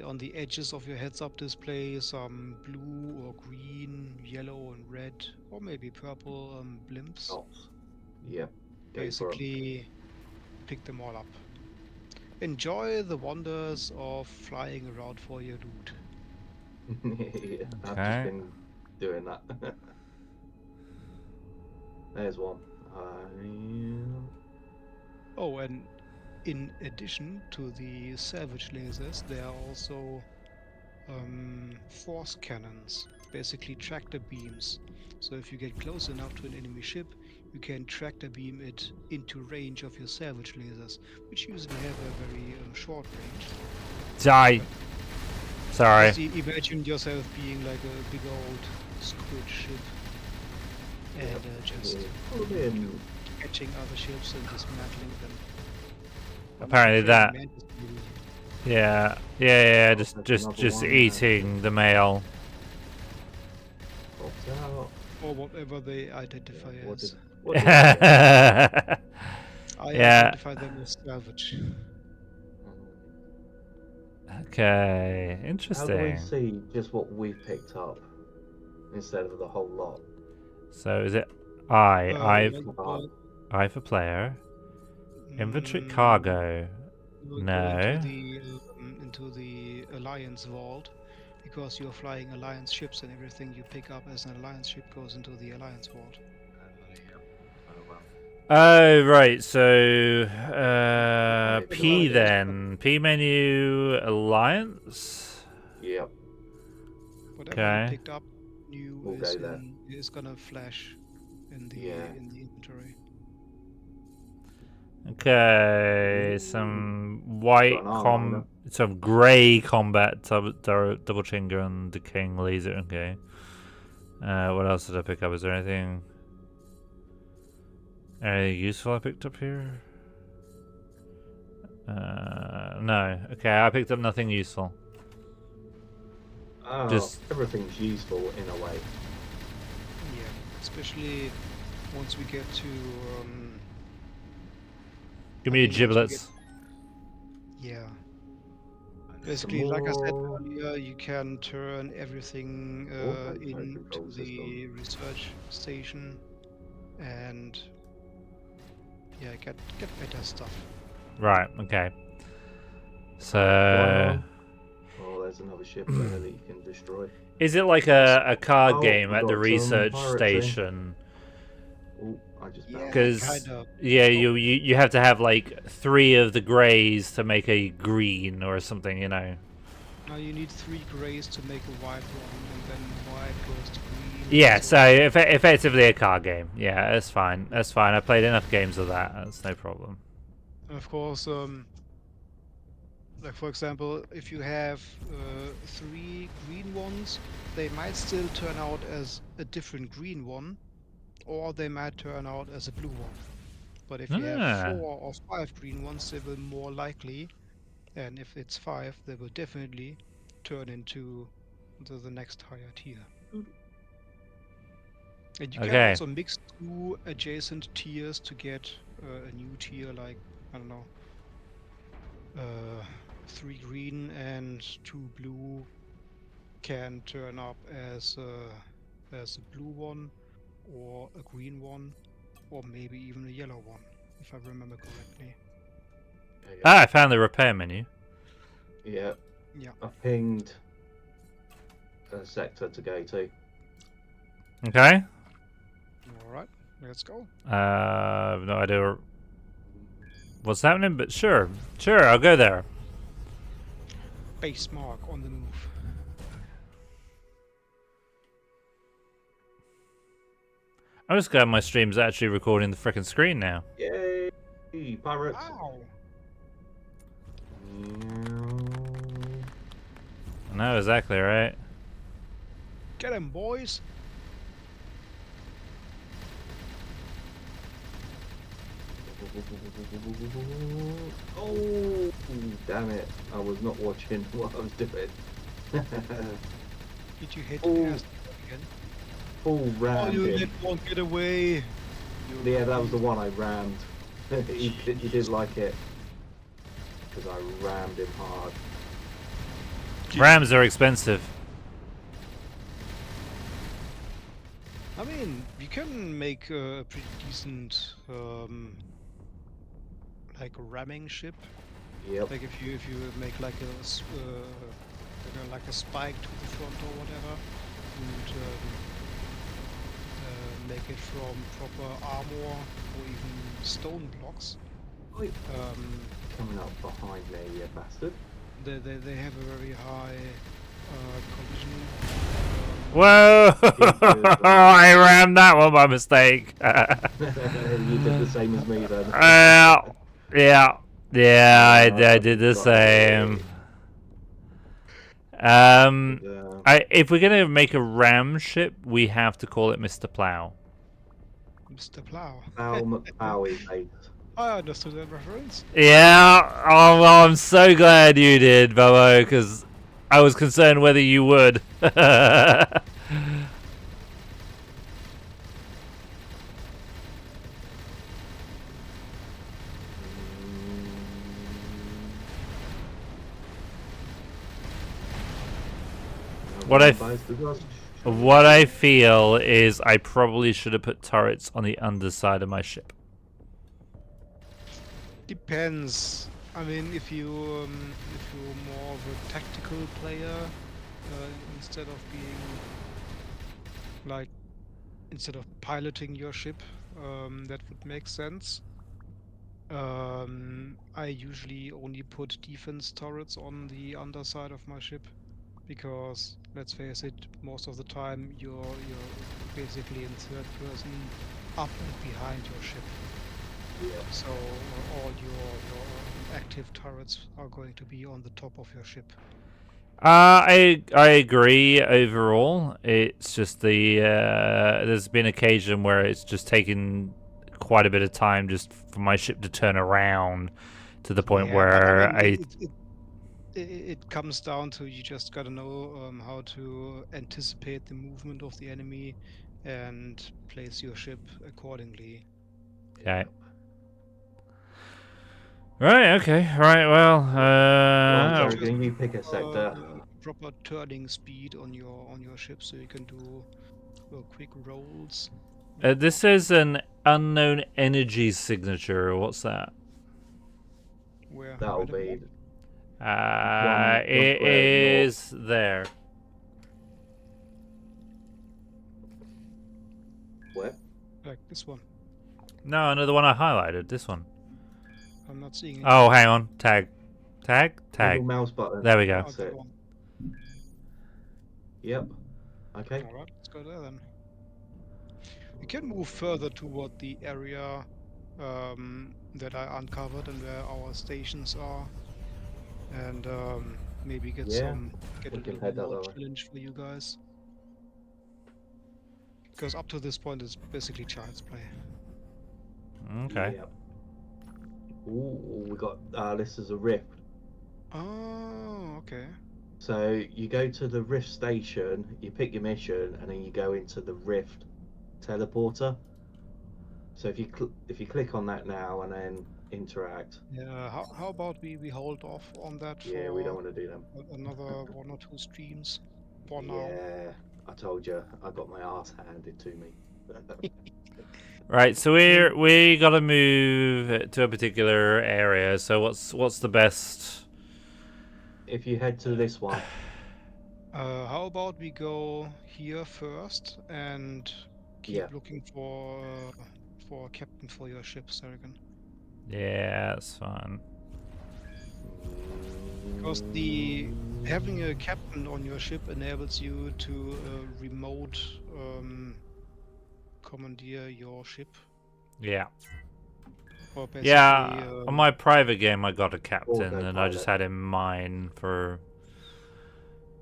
Speaker 3: on the edges of your heads-up display some blue or green, yellow and red, or maybe purple blimps.
Speaker 2: Shots. Yep. Go
Speaker 3: Basically, pick them all up. Enjoy the wonders of flying around for your loot.
Speaker 2: for 'em. Yeah, I've
Speaker 1: Okay.
Speaker 2: just been doing that. There's one.
Speaker 3: Oh, and in addition to the salvage lasers, there are also force cannons, basically tractor beams. So if you get close enough to an enemy ship, you can tractor beam it into range of your salvage lasers, which usually have a very short range.
Speaker 1: Die. Sorry.
Speaker 3: Just imagine yourself being like a big old squid ship and just catching other ships and dismantling them.
Speaker 1: Apparently that.
Speaker 3: Mantis, maybe.
Speaker 1: Yeah.
Speaker 2: that's another
Speaker 1: Just
Speaker 2: one,
Speaker 1: eating the male.
Speaker 2: Popped out.
Speaker 3: Or whatever they identify
Speaker 2: What
Speaker 3: as.
Speaker 2: did they get?
Speaker 3: I
Speaker 1: Yeah.
Speaker 3: identify them as salvage.
Speaker 1: Okay.
Speaker 2: How do we
Speaker 1: Interesting.
Speaker 2: see just what we've picked up instead of the whole lot?
Speaker 1: So is it I
Speaker 3: Well,
Speaker 1: for player. Inventory
Speaker 3: mm,
Speaker 1: cargo.
Speaker 3: we'll
Speaker 1: No.
Speaker 3: go into the Alliance vault, because you're flying Alliance ships and everything you pick up as an Alliance ship goes into the Alliance vault.
Speaker 1: Oh right, so P
Speaker 2: Okay.
Speaker 1: then. P menu Alliance.
Speaker 2: Yep.
Speaker 3: Whatever
Speaker 1: Okay.
Speaker 3: you picked up new
Speaker 2: We'll
Speaker 3: is,
Speaker 2: go there.
Speaker 3: is gonna flash in the inventory.
Speaker 1: Okay, some white
Speaker 2: Got an arm on
Speaker 1: some grey combat double chinger and decaying laser. Okay. What else did I pick up? Is there anything useful I picked up here? No. Okay, I picked up nothing useful.
Speaker 2: Oh,
Speaker 1: Just-
Speaker 2: everything's useful in a way.
Speaker 3: Yeah, especially once we get to
Speaker 1: Give
Speaker 3: I
Speaker 1: me
Speaker 3: think once we
Speaker 1: giblets.
Speaker 3: yeah.
Speaker 2: Some
Speaker 3: Basically, like I said
Speaker 2: more-
Speaker 3: earlier, you can turn everything
Speaker 2: Auto
Speaker 3: into
Speaker 2: control
Speaker 3: the
Speaker 2: system.
Speaker 3: research station, and yeah, get better stuff.
Speaker 1: Right. Okay. So.
Speaker 2: Oh, there's another ship there that you can destroy.
Speaker 1: Is it like a card
Speaker 2: Oh,
Speaker 1: game
Speaker 2: we
Speaker 1: at the
Speaker 2: got some
Speaker 1: research
Speaker 2: pirates in.
Speaker 1: station?
Speaker 2: Oh, I just
Speaker 3: Yeah,
Speaker 2: bounced.
Speaker 1: Because
Speaker 3: kinda.
Speaker 1: yeah, you have to have like 3 of the greys to make a green or something, you know.
Speaker 3: Now you need 3 greys to make a white one, and then white goes to green.
Speaker 1: Yeah, so effectively a card game. Yeah, that's fine. That's fine. I played enough games of that. That's no problem.
Speaker 3: And of course, like for example, if you have 3 green ones, they might still turn out as a different green one, or they might turn out as a blue one. But if you
Speaker 1: Ah.
Speaker 3: have 4 or 5 green ones, they will more likely, and if it's 5, they will definitely turn into the next higher tier. And you can
Speaker 1: Okay.
Speaker 3: also mix 2 adjacent tiers to get a new tier, like, I don't know, 3 green and 2 blue can turn up as a blue one, or a green one, or maybe even a yellow one, if I remember correctly.
Speaker 2: There you go.
Speaker 1: Ah, I found the repair menu.
Speaker 2: Yeah.
Speaker 3: Yeah.
Speaker 2: I pinged a sector to go to.
Speaker 1: Okay.
Speaker 3: Alright, let's go.
Speaker 1: I've no idea what's happening, but sure, I'll go there.
Speaker 3: Base mark on the move.
Speaker 1: I'm just glad my stream's actually recording the frickin' screen now.
Speaker 2: Yay! Pirates!
Speaker 3: Wow!
Speaker 1: I know exactly right.
Speaker 3: Get 'em, boys!
Speaker 2: Oh, damn it. I was not watching what I was doing.
Speaker 3: Did you hit
Speaker 2: Oh.
Speaker 3: the gas again?
Speaker 2: full
Speaker 3: Oh,
Speaker 2: rammed
Speaker 3: you
Speaker 2: him.
Speaker 3: let one get away. You
Speaker 2: Yeah, that was the one I rammed. You did like it. Because I rammed him hard.
Speaker 1: Rams are expensive.
Speaker 3: I mean, you can make a pretty decent like ramming ship.
Speaker 2: Yep.
Speaker 3: Like if you make like like a spike to the front or whatever, and make it from proper armor or even stone blocks.
Speaker 2: Oi. Coming up behind me, you bastard.
Speaker 3: They have a very high collision.
Speaker 1: Whoa! I rammed that one by mistake.
Speaker 2: You did the same as me then.
Speaker 1: Yeah, I did the same. If we're gonna make a ram ship, we have to call it Mr. Plow.
Speaker 3: Mr. Plow.
Speaker 2: McPlow is eight.
Speaker 3: I understood that reference.
Speaker 1: Yeah, oh, well, I'm so glad you did, Bobo, because I was concerned whether you would. What I feel is I probably should have put turrets on the underside of my ship.
Speaker 3: Depends. I mean, if you're more of a tactical player, instead of being like instead of piloting your ship, that would make sense. I usually only put defense turrets on the underside of my ship, because let's face it, most of the time you're basically in third person, up and behind your ship.
Speaker 2: Yeah.
Speaker 3: So all your active turrets are going to be on the top of your ship.
Speaker 1: I agree overall. It's just there's been occasion where it's just taken quite a bit of time just for my ship to turn around to the point where
Speaker 3: it comes down to, you just gotta know how to anticipate the movement of the enemy and place your ship accordingly.
Speaker 1: Okay. Right. Okay. Right. Well.
Speaker 2: Can you pick a sector?
Speaker 3: Proper turning speed on your ship, so you can do quick rolls.
Speaker 1: This is an unknown energy signature. What's that?
Speaker 3: Where?
Speaker 2: That'll be.
Speaker 1: It is there.
Speaker 2: Where?
Speaker 3: Like this one.
Speaker 1: No, another one I highlighted. This one.
Speaker 3: I'm not seeing it.
Speaker 1: Oh, hang on. Tag.
Speaker 2: Middle mouse button.
Speaker 1: There we go.
Speaker 2: That's it. Yep. Okay.
Speaker 3: Alright, let's go there then. We can move further toward the area that I uncovered and where our stations are, and maybe get a little bit more challenge for you guys. Because up to this point it's basically child's play.
Speaker 1: Okay.
Speaker 2: Yep. Ooh, we got this is a rift.
Speaker 3: Oh, okay.
Speaker 2: So you go to the rift station, you pick your mission, and then you go into the rift teleporter. So if you click on that now and then interact.
Speaker 3: Yeah. How about we hold off on that?
Speaker 2: Yeah,
Speaker 3: for
Speaker 2: we don't want to do them.
Speaker 3: Another 1 or 2 streams for now.
Speaker 2: Yeah, I told you, I got my ass handed to me.
Speaker 1: Right, so we gotta move to a particular area. So what's the best?
Speaker 2: If you head to this one.
Speaker 3: How about we go here first and keep looking for a captain for your ship, Saragan.
Speaker 1: Yeah, that's fine.
Speaker 3: Because having a captain on your ship enables you to remote commandeer your ship.
Speaker 1: Yeah.
Speaker 3: Or basically,
Speaker 1: yeah, on my private game I got a captain and I just had him mine for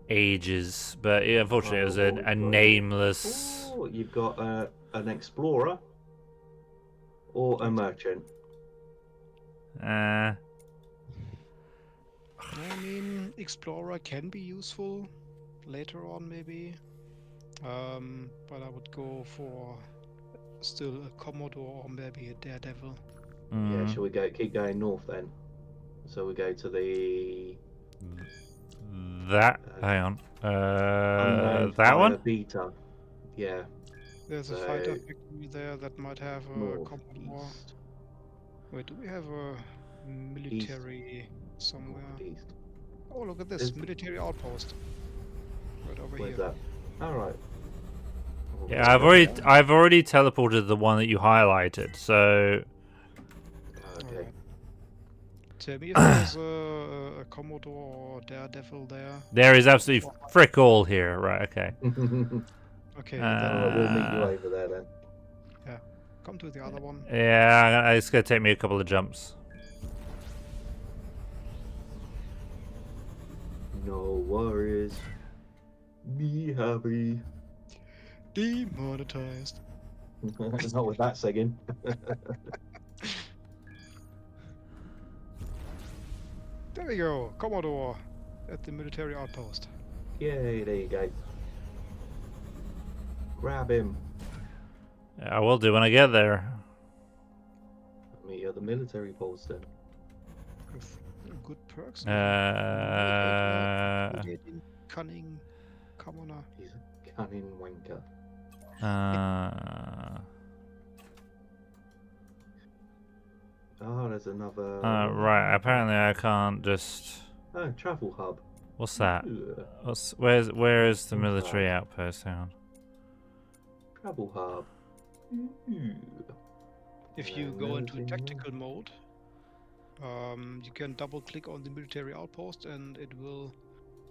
Speaker 1: ages. But yeah, unfortunately it was a nameless...
Speaker 2: Oh, you've got an explorer or a merchant.
Speaker 3: I mean, explorer can be useful later on, maybe. But I would go for still a Commodore or maybe a Daredevil.
Speaker 2: Yeah,
Speaker 1: Mm,
Speaker 2: shall we keep going north then? So we go to the
Speaker 1: hang on.
Speaker 2: unknown
Speaker 1: That
Speaker 2: fire
Speaker 1: one?
Speaker 2: beta. Yeah,
Speaker 3: There's a
Speaker 2: so
Speaker 3: fighter factory there that might have a
Speaker 2: north,
Speaker 3: Commodore.
Speaker 2: east,
Speaker 3: Wait, do we have a military somewhere?
Speaker 2: northeast.
Speaker 3: Oh, look at this
Speaker 2: There's-
Speaker 3: military outpost right over
Speaker 2: Where's
Speaker 3: here.
Speaker 2: that? All right. Oh,
Speaker 1: Yeah,
Speaker 2: okay.
Speaker 1: I've already teleported the one that you highlighted. So
Speaker 2: Okay.
Speaker 3: Alright. Tell me if there's a Commodore or Daredevil there.
Speaker 1: there is absolutely frick all here. Right? Okay.
Speaker 3: Okay,
Speaker 2: All
Speaker 3: then
Speaker 2: right, we'll meet you
Speaker 1: Uh,
Speaker 2: over there then.
Speaker 3: come to the other one.
Speaker 1: Yeah, it's gonna take me a couple of jumps.
Speaker 2: No worries. Be happy.
Speaker 3: Demonetized.
Speaker 2: Not with that singing.
Speaker 3: There we go, Commodore at the military outpost.
Speaker 2: Yay, there you go. Grab him.
Speaker 1: I will do when I get there.
Speaker 2: Meet you at the military post then.
Speaker 3: With good perks.
Speaker 1: Uh,
Speaker 3: Cunning commoner.
Speaker 2: He's a cunning wanker. Oh, there's another.
Speaker 1: Right. Apparently, I can't just.
Speaker 2: Oh, travel hub.
Speaker 1: What's that?
Speaker 2: Ugh,
Speaker 1: Where is the
Speaker 2: What's
Speaker 1: military
Speaker 2: that?
Speaker 1: outpost? Hang on.
Speaker 2: travel hub. Ooh.
Speaker 3: If you go into
Speaker 2: Military
Speaker 3: tactical mode, you can double click on the military outpost and it will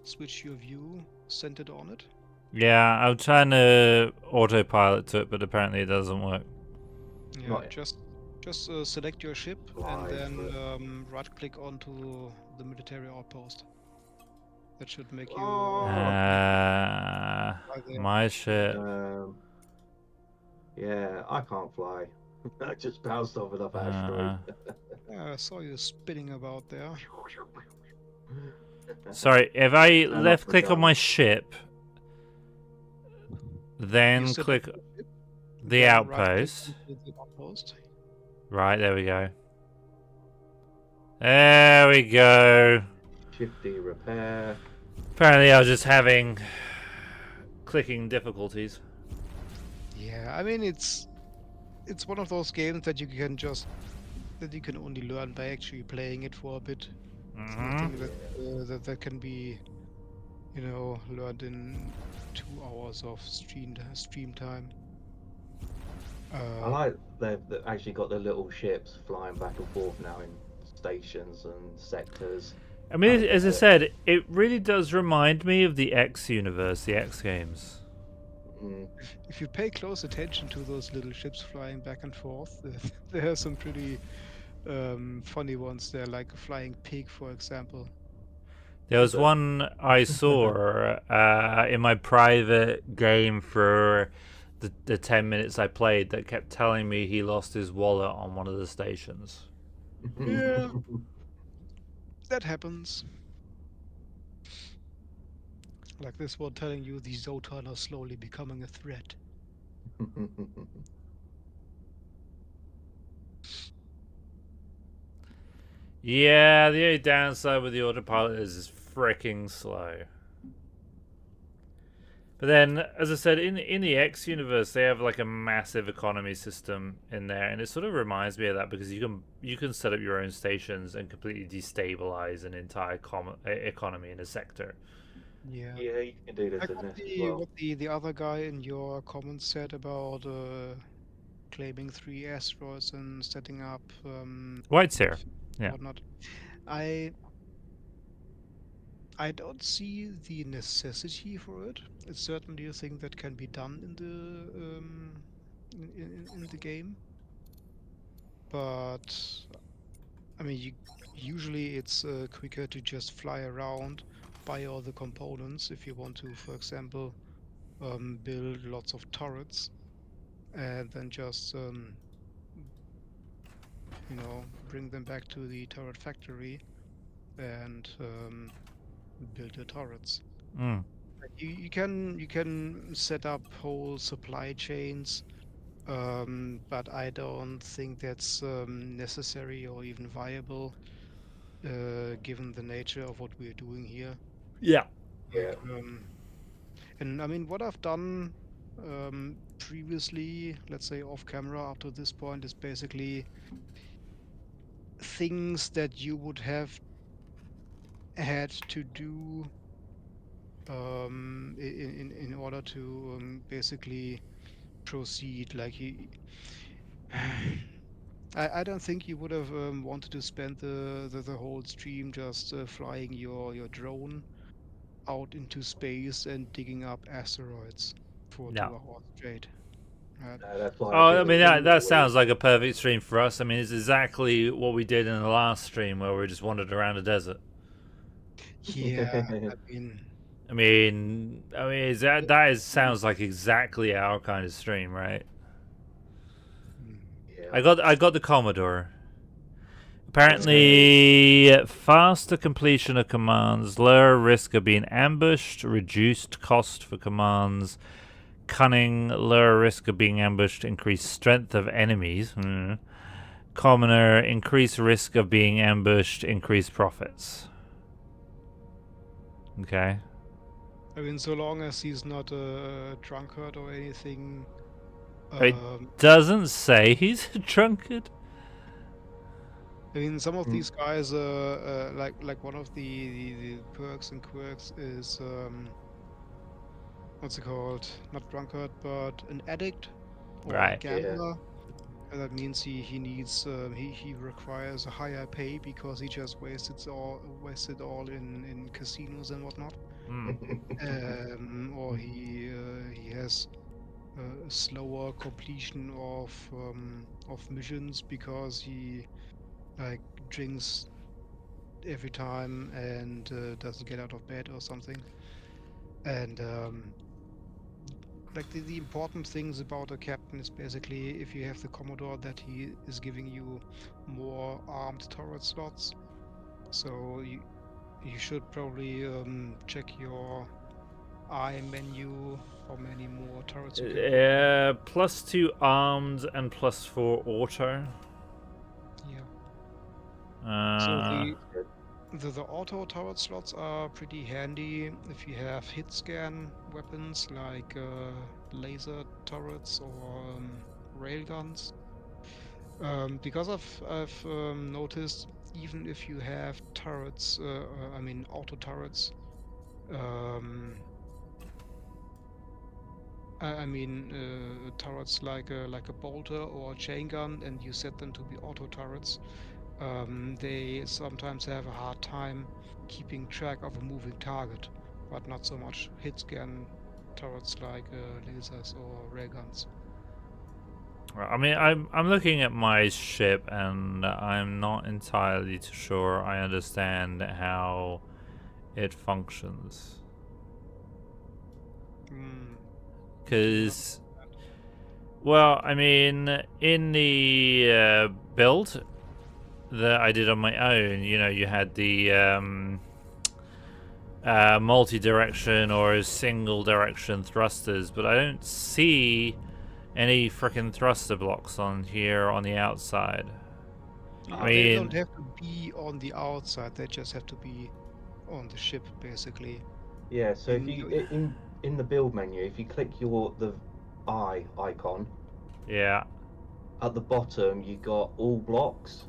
Speaker 3: switch your view centered on it.
Speaker 1: Yeah, I'm trying to autopilot to it, but apparently it doesn't work.
Speaker 3: Yeah,
Speaker 2: Not-
Speaker 3: just select your ship
Speaker 2: Fly
Speaker 3: and then
Speaker 2: to
Speaker 3: right click onto the military outpost. That should make you
Speaker 2: Oh.
Speaker 3: fly there.
Speaker 1: My shit.
Speaker 2: Yeah, I can't fly. I just bounced off enough asteroid.
Speaker 3: Yeah, I saw you spinning about there.
Speaker 1: Sorry, if I
Speaker 2: I'm
Speaker 1: left
Speaker 2: up for
Speaker 1: click on
Speaker 2: done.
Speaker 1: my ship, then
Speaker 3: You select
Speaker 1: click
Speaker 3: your ship,
Speaker 1: the
Speaker 3: then right-click
Speaker 1: outpost.
Speaker 3: onto the outpost.
Speaker 1: Right, there we go. There we go.
Speaker 2: Shifty repair.
Speaker 1: Apparently I was just having clicking difficulties.
Speaker 3: Yeah, I mean it's one of those games that you can only learn by actually playing it for a bit. It's nothing that can be, learned in 2 hours of stream time.
Speaker 2: I like they've actually got the little ships flying back and forth now in stations and sectors.
Speaker 1: I mean,
Speaker 2: Oh,
Speaker 1: as I
Speaker 2: yeah.
Speaker 1: said, it really does remind me of the X universe, the X games.
Speaker 2: Mm.
Speaker 3: If you pay close attention to those little ships flying back and forth, there are some pretty funny ones there, like a flying pig, for example.
Speaker 1: There was
Speaker 2: Is it?
Speaker 1: one I saw in my private game for the 10 minutes I played that kept telling me he lost his wallet on one of the stations.
Speaker 3: Yeah. That happens. Like this one telling you the Zotan are slowly becoming a threat.
Speaker 1: Yeah, the only downside with the autopilot is it's freaking slow. But then, as I said, in the X universe, they have like a massive economy system in there, and it sort of reminds me of that because you can set up your own stations and completely destabilize an entire economy in a sector.
Speaker 3: Yeah.
Speaker 2: Yeah, you can do this
Speaker 3: Like
Speaker 2: in
Speaker 3: what
Speaker 2: this as well.
Speaker 3: what the other guy in your comments said about claiming 3 asteroids and setting up
Speaker 1: White's here. Yeah.
Speaker 3: whatnot. I don't see the necessity for it. It's certainly a thing that can be done in the game, but I mean, usually it's quicker to just fly around, buy all the components if you want to, for example, build lots of turrets, and then just bring them back to the turret factory and build the turrets.
Speaker 1: Mm.
Speaker 3: You can set up whole supply chains, but I don't think that's necessary or even viable, given the nature of what we're doing here.
Speaker 1: Yeah.
Speaker 2: Yeah.
Speaker 3: Like, and I mean, what I've done previously, let's say off camera up to this point, is basically things that you would have had to do in order to basically proceed. Like I don't think you would have wanted to spend the whole stream just flying your drone out into space and digging up asteroids for
Speaker 1: No.
Speaker 3: 2 hours straight. Right?
Speaker 2: That's why I
Speaker 1: Oh, I
Speaker 2: did
Speaker 1: mean
Speaker 2: it
Speaker 1: that
Speaker 2: in
Speaker 1: sounds like a perfect stream for us. I mean, it's exactly what we did in the last stream where we just wandered around the desert.
Speaker 3: Yeah, I mean,
Speaker 1: Is that sounds like exactly our kind of stream, right?
Speaker 3: mm,
Speaker 2: Yeah.
Speaker 1: I got the Commodore. Apparently, faster completion of commands, lower risk of being ambushed, reduced cost for commands, cunning, lower risk of being ambushed, increased strength of enemies. Commoner, increased risk of being ambushed, increased profits. Okay.
Speaker 3: I mean, so long as he's not a drunkard or anything.
Speaker 1: It doesn't say he's a drunkard.
Speaker 3: I mean, some of
Speaker 2: Mm.
Speaker 3: these guys, like one of the perks and quirks is what's it called? Not drunkard, but an addict or a
Speaker 1: Right.
Speaker 3: gambler. And that means he needs he requires a higher pay because he just wasted all in casinos and whatnot. Or he has a slower completion of missions because he like drinks every time and doesn't get out of bed or something. And like the important things about a captain is basically if you have the Commodore that he is giving you more armed turret slots. So you should probably check your I menu how many more turrets you can put.
Speaker 1: +2 armed and +4 auto.
Speaker 3: Yeah. So
Speaker 1: Uh,
Speaker 3: the auto turret slots are pretty handy if you have hit scan weapons like laser turrets or railguns. Because I've noticed even if you have turrets, I mean auto turrets, I mean turrets like a bolter or a chain gun, and you set them to be auto turrets. They sometimes have a hard time keeping track of a moving target, but not so much hit scan turrets like lasers or railguns.
Speaker 1: I mean, I'm looking at my ship, and I'm not entirely too sure I understand how it functions. Because, well, I mean, in the build that I did on my own, you had the multi-direction or single direction thrusters, but I don't see any frickin' thruster blocks on here on the outside.
Speaker 3: They don't have to be on the outside, they just have to be on the ship basically.
Speaker 2: Yeah, so if you in the build menu, if you click the eye icon,
Speaker 1: yeah,
Speaker 2: at the bottom you got all blocks,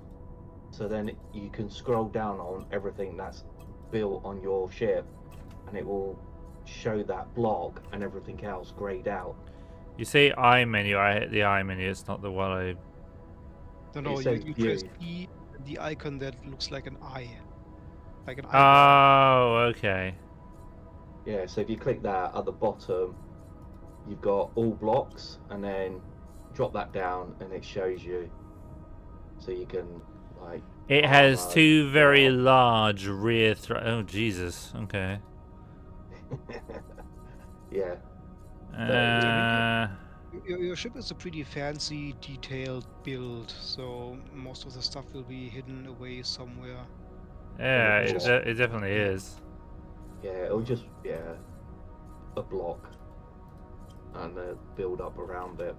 Speaker 2: so then you can scroll down on everything that's built on your ship and it will show that block and everything else grayed out.
Speaker 1: you say eye menu, I hit the eye menu, it's not the one I...
Speaker 3: No,
Speaker 2: It says
Speaker 3: you press E, the icon that looks like an eye. Like an
Speaker 1: eyeball. Oh, okay.
Speaker 2: Yeah, so if you click that at the bottom, you've got all blocks, and then drop that down and it shows you, so you can like...
Speaker 1: It has two very large rear oh, Jesus, okay.
Speaker 2: Yeah.
Speaker 3: Your ship is a pretty fancy, detailed build, so most of the stuff will be hidden away somewhere.
Speaker 1: Yeah, it definitely is.
Speaker 2: Yeah, it'll just... Yeah. a block and build up around it.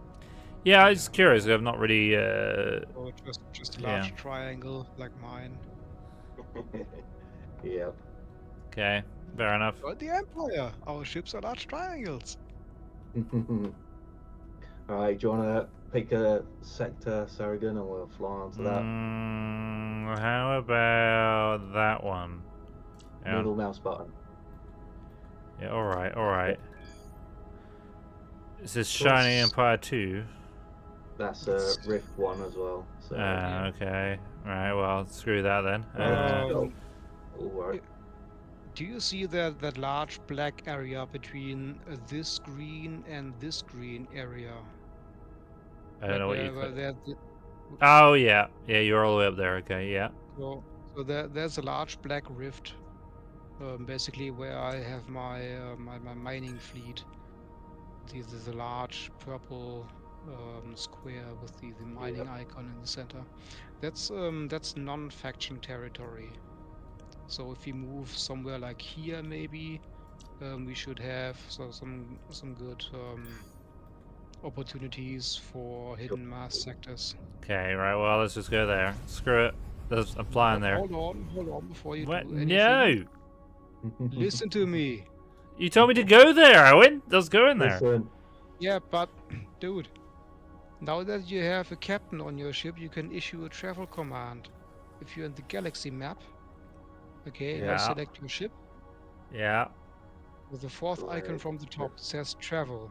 Speaker 1: Yeah, I was curious. I've not really.
Speaker 3: Or just a large
Speaker 1: Yeah.
Speaker 3: triangle like mine.
Speaker 2: Yep.
Speaker 1: Okay, fair enough.
Speaker 3: But the Empire, our ships are large triangles.
Speaker 2: Alright, do you want to pick a sector, Saragan, and we'll fly onto that?
Speaker 1: How about that one? Hang on.
Speaker 2: Middle mouse button.
Speaker 1: Yeah, alright, alright. Is this Shining Empire 2?
Speaker 2: That's Rift 1 as well. So,
Speaker 1: Okay. Alright, well, screw that then.
Speaker 2: Alright.
Speaker 3: Do you see that large black area between this green and this green area?
Speaker 1: I don't know what you
Speaker 3: where
Speaker 1: click.
Speaker 3: there-
Speaker 1: Oh, yeah. Yeah, you're all the way up there. Okay, yeah.
Speaker 3: So there's a large black rift, basically where I have my my mining fleet. The large purple square with the mining icon in the center. That's non-faction territory. So if we move somewhere like here, maybe we should have some good opportunities for hidden mass sectors.
Speaker 1: Okay, right, well, let's just go there. Screw it. I'm flying there.
Speaker 3: Hold on before you
Speaker 1: What?
Speaker 3: do anything.
Speaker 1: No!
Speaker 3: Listen to me.
Speaker 1: You told me to go there, Owen! Let's go in there.
Speaker 2: Listen,
Speaker 3: Yeah, but dude, now that you have a captain on your ship, you can issue a travel command. If you're in the galaxy map, okay, now
Speaker 1: Yeah.
Speaker 3: select your ship.
Speaker 1: Yeah.
Speaker 3: With the fourth icon
Speaker 2: Right.
Speaker 3: from the top says travel.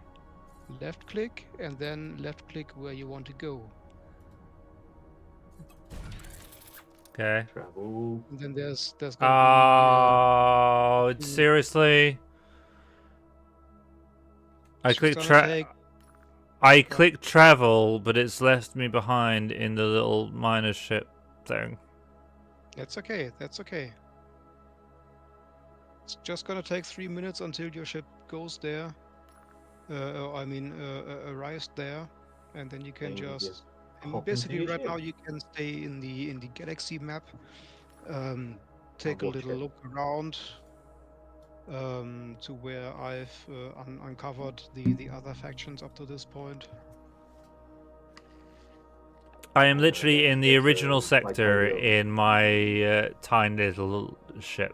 Speaker 3: Left click and then left click where you want to go.
Speaker 1: Okay.
Speaker 2: travel.
Speaker 3: And then there's gonna
Speaker 1: Oh, seriously? I
Speaker 3: it's
Speaker 1: clicked
Speaker 3: gonna take-
Speaker 1: I clicked travel, but it's left me behind in the little miner ship thing.
Speaker 3: That's okay. That's okay. It's just gonna take 3 minutes until your ship goes there. Arrives there, and then you can
Speaker 2: And you
Speaker 3: just. And
Speaker 2: hop into
Speaker 3: basically,
Speaker 2: your
Speaker 3: right now
Speaker 2: ship.
Speaker 3: you can stay in the galaxy map. Take a
Speaker 2: watch
Speaker 3: little
Speaker 2: it.
Speaker 3: look around. To where I've uncovered the other factions up to this point.
Speaker 1: I am literally in the
Speaker 2: It's,
Speaker 1: original sector
Speaker 2: like
Speaker 1: in my tiny little ship.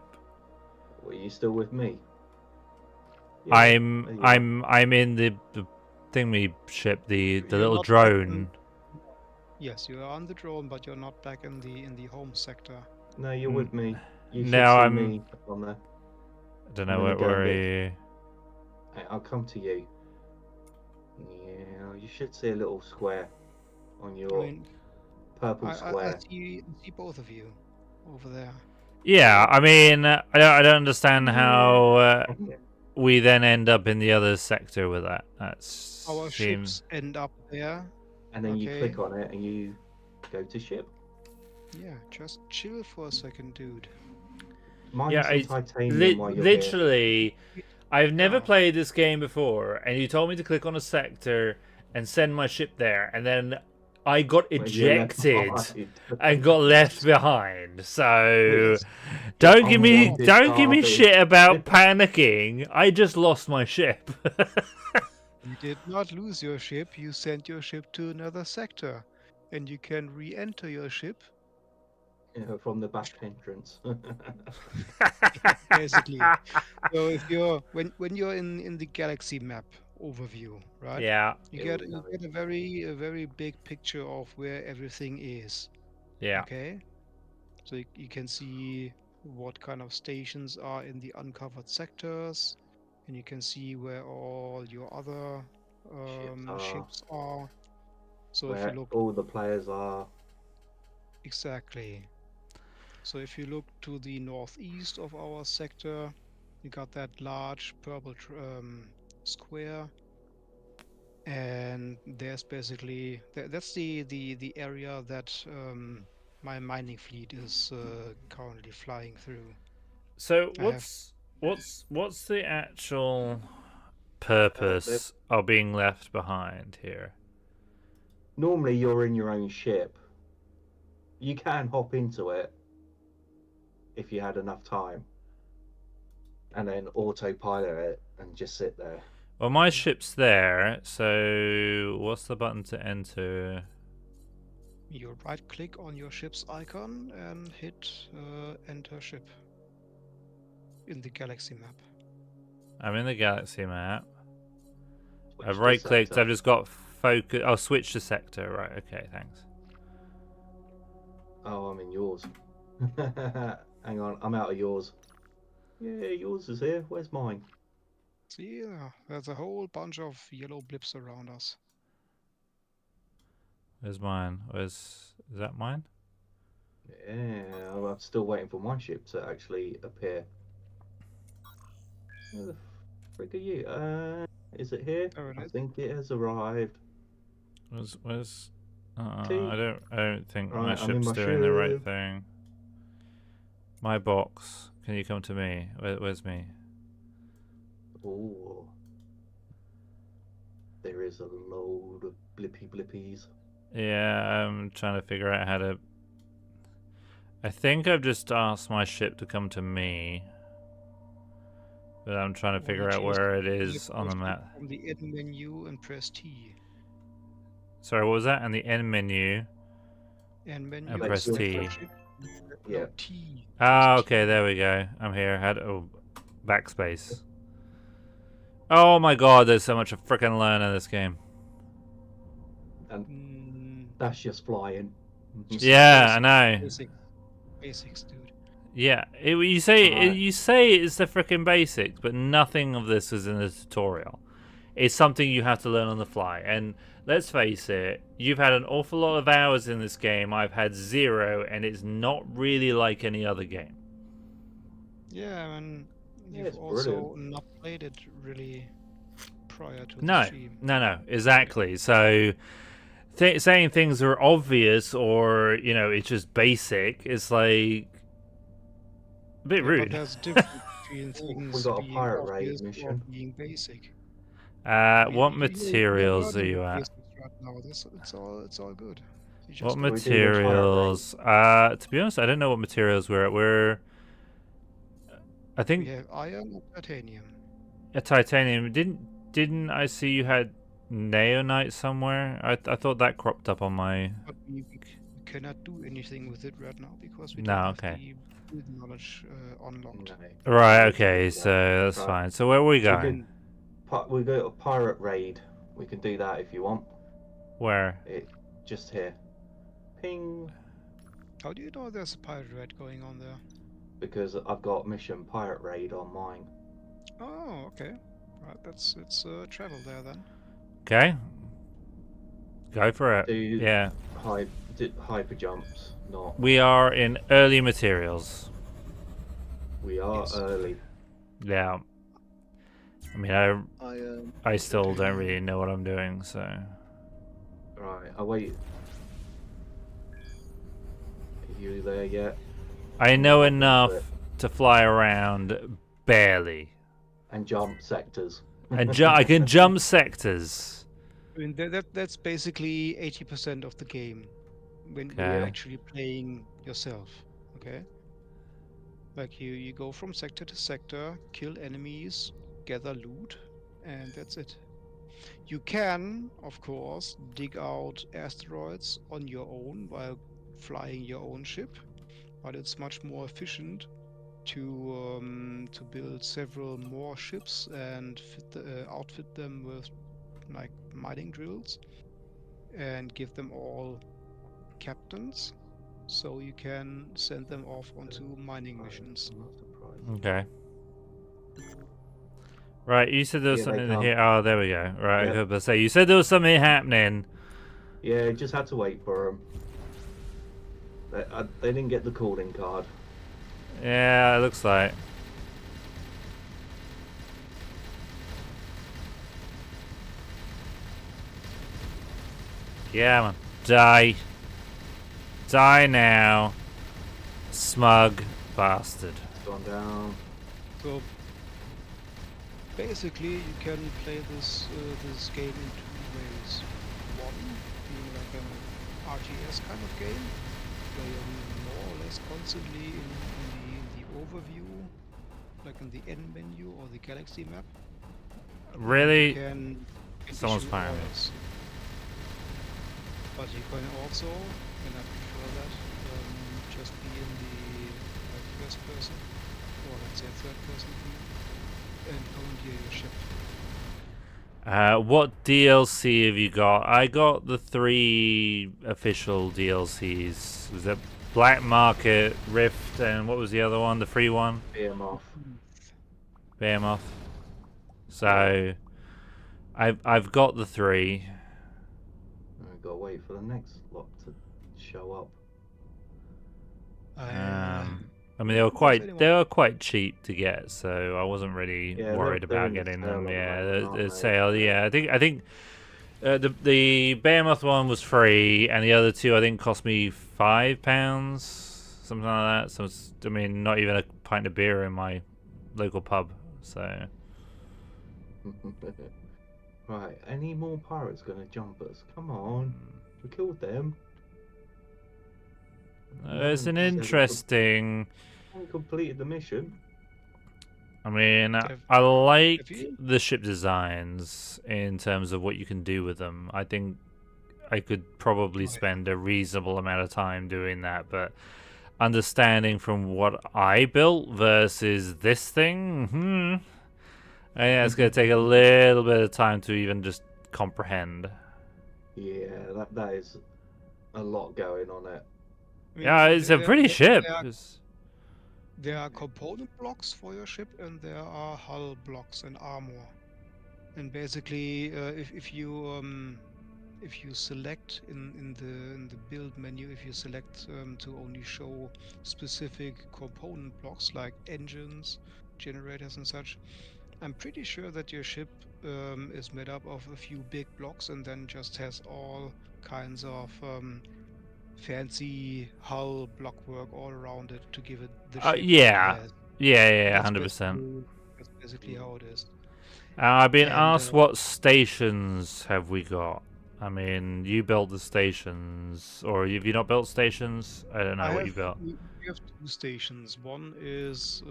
Speaker 2: Are you still with me? there you are.
Speaker 1: I'm in the thingy ship, the
Speaker 3: You're
Speaker 1: little
Speaker 3: not back in-
Speaker 1: drone.
Speaker 3: Yes, you are on the drone, but you're not back in the home sector.
Speaker 2: No, you're with me. You should
Speaker 1: No,
Speaker 2: see
Speaker 1: I'm-
Speaker 2: me on there.
Speaker 1: I don't
Speaker 2: I'm
Speaker 1: know
Speaker 2: gonna go
Speaker 1: where
Speaker 2: and
Speaker 1: you.
Speaker 2: I'll come to you. Yeah, you should see a little square on your
Speaker 3: I mean,
Speaker 2: purple
Speaker 3: I
Speaker 2: square.
Speaker 3: see both of you over there.
Speaker 1: Yeah, I mean, I don't understand how we then end up in the other sector with that. That's
Speaker 3: Our ships end up there.
Speaker 2: And then you
Speaker 3: Okay.
Speaker 2: click on it and you go to ship.
Speaker 3: Yeah, just chill for a second, dude.
Speaker 2: Mine
Speaker 1: Yeah,
Speaker 2: some titanium while you're here.
Speaker 1: literally, I've never
Speaker 3: Oh.
Speaker 1: played this game before, and you told me to click on a sector and send my ship there, and then I got
Speaker 2: When you're left
Speaker 1: ejected
Speaker 2: behind.
Speaker 1: and got left behind. So
Speaker 2: Yes.
Speaker 1: don't give me
Speaker 2: Unwanted garbage.
Speaker 1: shit about panicking. I just lost my ship.
Speaker 3: You did not lose your ship, you sent your ship to another sector. And you can re-enter your ship,
Speaker 2: Yeah, from the back entrance.
Speaker 3: basically. So if you're when you're in the galaxy map overview, right?
Speaker 1: Yeah,
Speaker 3: You
Speaker 2: Here
Speaker 3: get
Speaker 2: we
Speaker 3: you
Speaker 2: go.
Speaker 3: get a very big picture of where everything is.
Speaker 1: yeah.
Speaker 3: Okay. So you can see what kind of stations are in the uncovered sectors, and you can see where all your other ships are. So if
Speaker 2: Where
Speaker 3: you look
Speaker 2: all the players are.
Speaker 3: exactly. So if you look to the northeast of our sector, you got that large purple square, and there's basically that's the area that my mining fleet is currently flying through.
Speaker 1: So
Speaker 3: I have-
Speaker 1: what's the actual purpose of being left behind here?
Speaker 2: Normally you're in your own ship. You can hop into it if you had enough time. and then autopilot it and just sit there.
Speaker 1: Well, my ship's there, so what's the button to enter?
Speaker 3: You right click on your ship's icon and hit enter ship in the galaxy map.
Speaker 1: I'm in the galaxy map.
Speaker 2: Switch
Speaker 1: I've
Speaker 2: to
Speaker 1: right clicked,
Speaker 2: sector.
Speaker 1: I've just got focus. I'll switch to sector. Right, okay, thanks.
Speaker 2: Oh, I'm in yours. Hang on, I'm out of yours. Yeah, yours is here. Where's mine?
Speaker 3: See, there's a whole bunch of yellow blips around us.
Speaker 1: Where's mine? Is that mine?
Speaker 2: Yeah, I'm still waiting for my ship to actually appear. Where the frick are you? Is it here?
Speaker 3: There it
Speaker 2: I
Speaker 3: is.
Speaker 2: think it has arrived.
Speaker 1: Where's
Speaker 2: T.
Speaker 1: I don't think my
Speaker 2: Right, I'm in
Speaker 1: ship's
Speaker 2: my
Speaker 1: doing the right
Speaker 2: ship.
Speaker 1: thing. My box. Can you come to me? Where's me?
Speaker 2: Oh, there is a load of blippies.
Speaker 1: Yeah, I'm trying to figure out how to. I think I've just asked my ship to come to me, but I'm trying to
Speaker 3: Or
Speaker 1: figure
Speaker 3: you
Speaker 1: out
Speaker 3: choose
Speaker 1: where it
Speaker 3: to
Speaker 1: is
Speaker 3: select
Speaker 1: on
Speaker 3: your
Speaker 1: the
Speaker 3: ship
Speaker 1: map.
Speaker 3: from the end menu and press T.
Speaker 1: Sorry, what was that? And the end menu.
Speaker 3: And menu.
Speaker 1: And
Speaker 2: Like
Speaker 1: press
Speaker 2: your
Speaker 1: T.
Speaker 3: ship.
Speaker 2: Yeah.
Speaker 3: No, T.
Speaker 1: Ah,
Speaker 3: Press
Speaker 1: okay,
Speaker 3: T.
Speaker 1: there we go. I'm here. Backspace. Oh my god, there's so much to frickin' learn in this game.
Speaker 2: And that's just flying.
Speaker 3: Just
Speaker 1: Yeah, I know.
Speaker 3: Basics, dude.
Speaker 1: Yeah, you say it's the frickin' basics, but nothing of this is in the tutorial. It's something you have to learn on the fly. And let's face it, you've had an awful lot of hours in this game. I've had 0, and it's not really like any other game.
Speaker 3: Yeah, and
Speaker 2: Yeah,
Speaker 3: you've
Speaker 2: it's
Speaker 3: also
Speaker 2: brilliant.
Speaker 3: not played it really prior to the
Speaker 1: No,
Speaker 3: stream.
Speaker 1: no, exactly. So saying things are obvious or it's just basic is like a bit
Speaker 3: Yeah,
Speaker 1: rude.
Speaker 3: but there's a difference between
Speaker 2: We
Speaker 3: things
Speaker 2: got a
Speaker 3: being
Speaker 2: pirate raid
Speaker 3: obvious or
Speaker 2: mission.
Speaker 3: being basic.
Speaker 1: What
Speaker 3: You're
Speaker 1: materials are
Speaker 3: learning
Speaker 1: you
Speaker 3: the
Speaker 1: at?
Speaker 3: basics right now. It's all good. You just
Speaker 1: What
Speaker 3: gotta
Speaker 2: we do the pirate
Speaker 1: materials? To be honest, I don't know what materials we're at. I
Speaker 3: we
Speaker 1: think
Speaker 3: have iron and titanium.
Speaker 1: a titanium. Didn't I see you had neonite somewhere? I thought that cropped up on my.
Speaker 3: But we cannot do anything with it right now because we
Speaker 1: No,
Speaker 3: don't have
Speaker 1: okay.
Speaker 3: the build knowledge unlocked.
Speaker 2: No.
Speaker 1: Right.
Speaker 2: we
Speaker 1: Okay.
Speaker 2: can do
Speaker 1: So
Speaker 2: that.
Speaker 1: that's
Speaker 2: Right.
Speaker 1: fine. So where are we
Speaker 2: We
Speaker 1: going?
Speaker 2: We go to pirate raid. We can do that if you want.
Speaker 1: Where?
Speaker 2: Just here. Ping.
Speaker 3: How do you know there's a pirate raid going on there?
Speaker 2: Because I've got mission pirate raid on mine.
Speaker 3: Oh, okay. Right, let's travel there then.
Speaker 1: Okay. Go for it.
Speaker 2: Do
Speaker 1: Yeah.
Speaker 2: hyper jumps, not.
Speaker 1: We are in early materials.
Speaker 2: We are
Speaker 3: Yes.
Speaker 2: early.
Speaker 1: Yeah. I mean, I still don't really know what I'm doing, so.
Speaker 2: Right, I wait. Are you there yet?
Speaker 1: I know
Speaker 2: But-
Speaker 1: enough to fly around barely.
Speaker 2: And jump sectors.
Speaker 1: And I can jump sectors.
Speaker 3: I mean, that's basically 80% of the game when you're
Speaker 1: Okay.
Speaker 3: actually playing yourself. Okay. Like you go from sector to sector, kill enemies, gather loot, and that's it. You can, of course, dig out asteroids on your own while flying your own ship, but it's much more efficient to build several more ships and outfit them with like mining drills and give them all captains, so you can send them off onto mining missions.
Speaker 2: I'm not surprised.
Speaker 1: Okay. Right, you said there was
Speaker 2: Here they
Speaker 1: something
Speaker 2: come.
Speaker 1: here. Oh, there we go. Right,
Speaker 2: Yep.
Speaker 1: I was about to say, you said there was something happening.
Speaker 2: Yeah, just had to wait for them. They didn't get the calling card.
Speaker 1: Yeah, it looks like. Yeah, man. Die. Die now. Smug bastard.
Speaker 2: Gone down.
Speaker 3: So basically, you can play this game in two ways. One being like an RTS kind of game, where you're more or less constantly in the overview, like in the end menu or the galaxy map. You
Speaker 1: Really?
Speaker 3: can
Speaker 1: Someone's
Speaker 3: issue
Speaker 1: firing me.
Speaker 3: orders. But you can also, and I prefer that, just be in the first person, or let's say third person view, and commandeer your ship.
Speaker 1: What DLC have you got? I got the 3 official DLCs. Was it Black Market, Rift, and what was the other one? The free one?
Speaker 2: BM off.
Speaker 1: Behemoth. So, I've got the 3.
Speaker 2: I've got to wait for the next lot to show up.
Speaker 1: I mean, they were quite cheap to get, so I wasn't really
Speaker 2: Yeah,
Speaker 1: worried
Speaker 2: they're
Speaker 1: about
Speaker 2: in the
Speaker 1: getting
Speaker 2: sale
Speaker 1: them.
Speaker 2: at the
Speaker 1: Yeah,
Speaker 2: moment,
Speaker 1: the
Speaker 2: aren't they?
Speaker 1: sale. Yeah, I think the Behemoth one was free, and the other 2 I think cost me £5, something like that. So it's, I mean, not even a pint of beer in my local pub. So
Speaker 2: Right, any more pirates gonna jump us? Come on, we killed them.
Speaker 1: it's an
Speaker 2: Haven't said
Speaker 1: interesting.
Speaker 2: we completed the mission.
Speaker 1: I mean,
Speaker 3: Have-
Speaker 1: I like
Speaker 3: you?
Speaker 1: the ship designs in terms of what you can do with them. I think I could probably
Speaker 3: Oh, yeah.
Speaker 1: spend a reasonable amount of time doing that, but understanding from what I built versus this thing, I think it's going to take a little bit of time to even just comprehend.
Speaker 2: Yeah, that is a lot going on it.
Speaker 3: I mean,
Speaker 1: Yeah, it's a pretty ship.
Speaker 3: There are component blocks for your ship, and there are hull blocks and armor. And basically, if you select in the build menu, if you select to only show specific component blocks like engines, generators, and such, I'm pretty sure that your ship is made up of a few big blocks and then just has all kinds of fancy hull blockwork all around it to give it the shape
Speaker 1: Yeah,
Speaker 3: it has.
Speaker 1: yeah,
Speaker 3: That's
Speaker 1: 100%.
Speaker 3: That's basically how it is.
Speaker 1: I've been
Speaker 3: And,
Speaker 1: asked what stations have we got. I mean, you built the stations, or have you not built stations? I don't know what you built.
Speaker 3: We have 2 stations. One is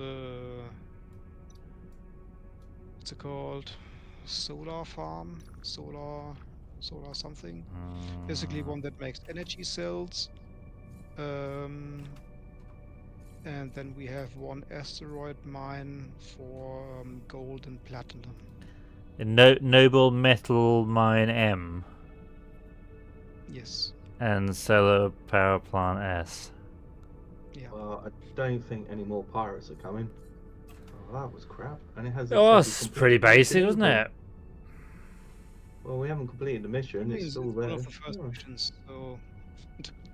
Speaker 3: what's it called? Solar farm, solar something. Basically, one that makes energy cells. And then we have one asteroid mine for gold and platinum.
Speaker 1: Noble Metal Mine M
Speaker 3: Yes.
Speaker 1: and Solar Power Plant S.
Speaker 3: Yeah.
Speaker 2: Well, I don't think any more pirates are coming. Oh, that was crap. And it has.
Speaker 1: Oh,
Speaker 2: said we
Speaker 1: it's
Speaker 2: completed
Speaker 1: pretty
Speaker 2: the mission
Speaker 1: basic, wasn't
Speaker 2: either.
Speaker 1: it?
Speaker 2: Well, we haven't completed the mission.
Speaker 3: I mean,
Speaker 2: It's
Speaker 3: it's
Speaker 2: still
Speaker 3: one
Speaker 2: there.
Speaker 3: of the first
Speaker 2: Oh,
Speaker 3: missions, so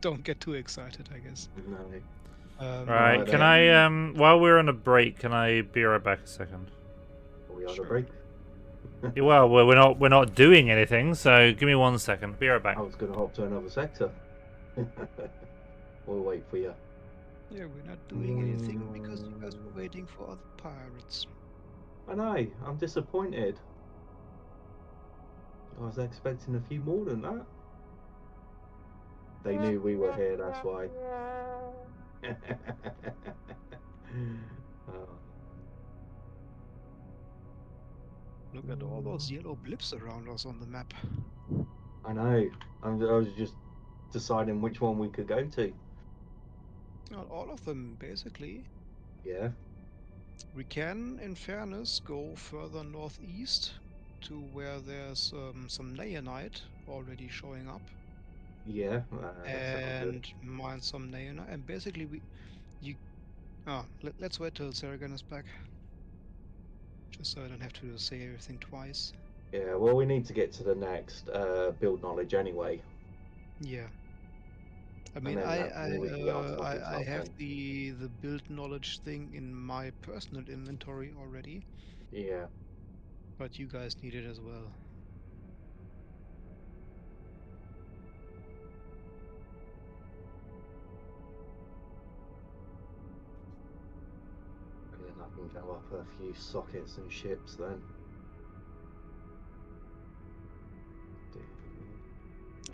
Speaker 3: don't get too excited, I guess.
Speaker 2: no.
Speaker 1: Right,
Speaker 2: Right,
Speaker 1: can I, while we're on a break, can I be right back a second?
Speaker 2: Are we on
Speaker 3: Sure.
Speaker 2: a break?
Speaker 1: Yeah, well, we're not doing anything, so give me 1 second. Be right back.
Speaker 2: I was going to hop to another sector. We'll wait for you.
Speaker 3: Yeah, we're not doing anything because you guys were waiting for other pirates.
Speaker 2: I know. I'm disappointed. I was expecting a few more than that. They knew we were here, that's why. Oh.
Speaker 3: Look at all those yellow blips around us on the map.
Speaker 2: I know. I was just deciding which one we could go to.
Speaker 3: Well, all of them, basically.
Speaker 2: Yeah.
Speaker 3: We can, in fairness, go further northeast to where there's some naonite already showing up.
Speaker 2: Yeah. That sounds good.
Speaker 3: And mine some naonite. And basically, let's wait till Saragan is back. Just so I don't have to say everything twice.
Speaker 2: Yeah, well, we need to get to the next build knowledge anyway.
Speaker 3: Yeah. I mean,
Speaker 2: then we can get on top of
Speaker 3: I have
Speaker 2: something.
Speaker 3: the build knowledge thing in my personal inventory already,
Speaker 2: Yeah.
Speaker 3: but you guys need it as well.
Speaker 2: Then I can go up a few sockets and ships then.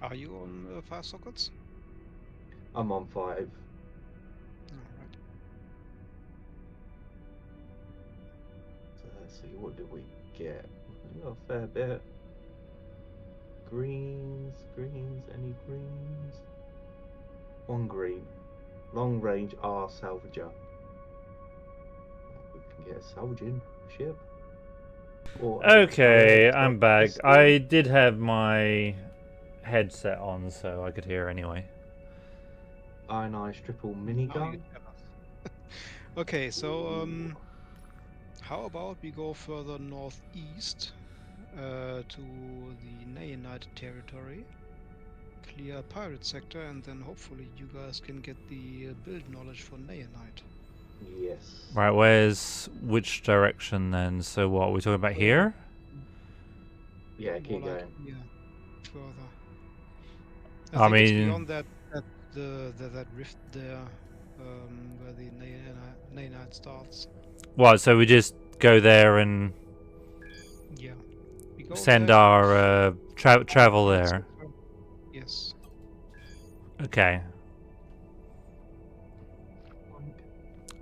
Speaker 3: Are you on 5 sockets?
Speaker 2: I'm on 5.
Speaker 3: Alright.
Speaker 2: see, what did we get? We got a fair bit. Greens, any greens? One green. Long range R salvager. We can get a salvaging ship. Or
Speaker 1: Okay,
Speaker 2: a
Speaker 1: I'm back.
Speaker 2: pistol.
Speaker 1: I did have my headset on, so I could hear anyway.
Speaker 2: Ionized triple
Speaker 3: Now you
Speaker 2: minigun.
Speaker 3: tell us. Okay, so how about we go further northeast to the Nayanite territory, clear pirate sector, and then hopefully you guys can get the build knowledge for Nayanite.
Speaker 2: Yes.
Speaker 1: Right, where's which direction then? So what, are we talking about here?
Speaker 2: Yeah, keep
Speaker 3: More like
Speaker 2: going.
Speaker 3: here, further.
Speaker 1: I
Speaker 3: think it's
Speaker 1: mean-
Speaker 3: beyond that that rift there, where the Nayanite starts.
Speaker 1: What, so we just go there and
Speaker 3: Yeah. We go
Speaker 1: send
Speaker 3: there,
Speaker 1: our travel there?
Speaker 3: Yes.
Speaker 1: Okay.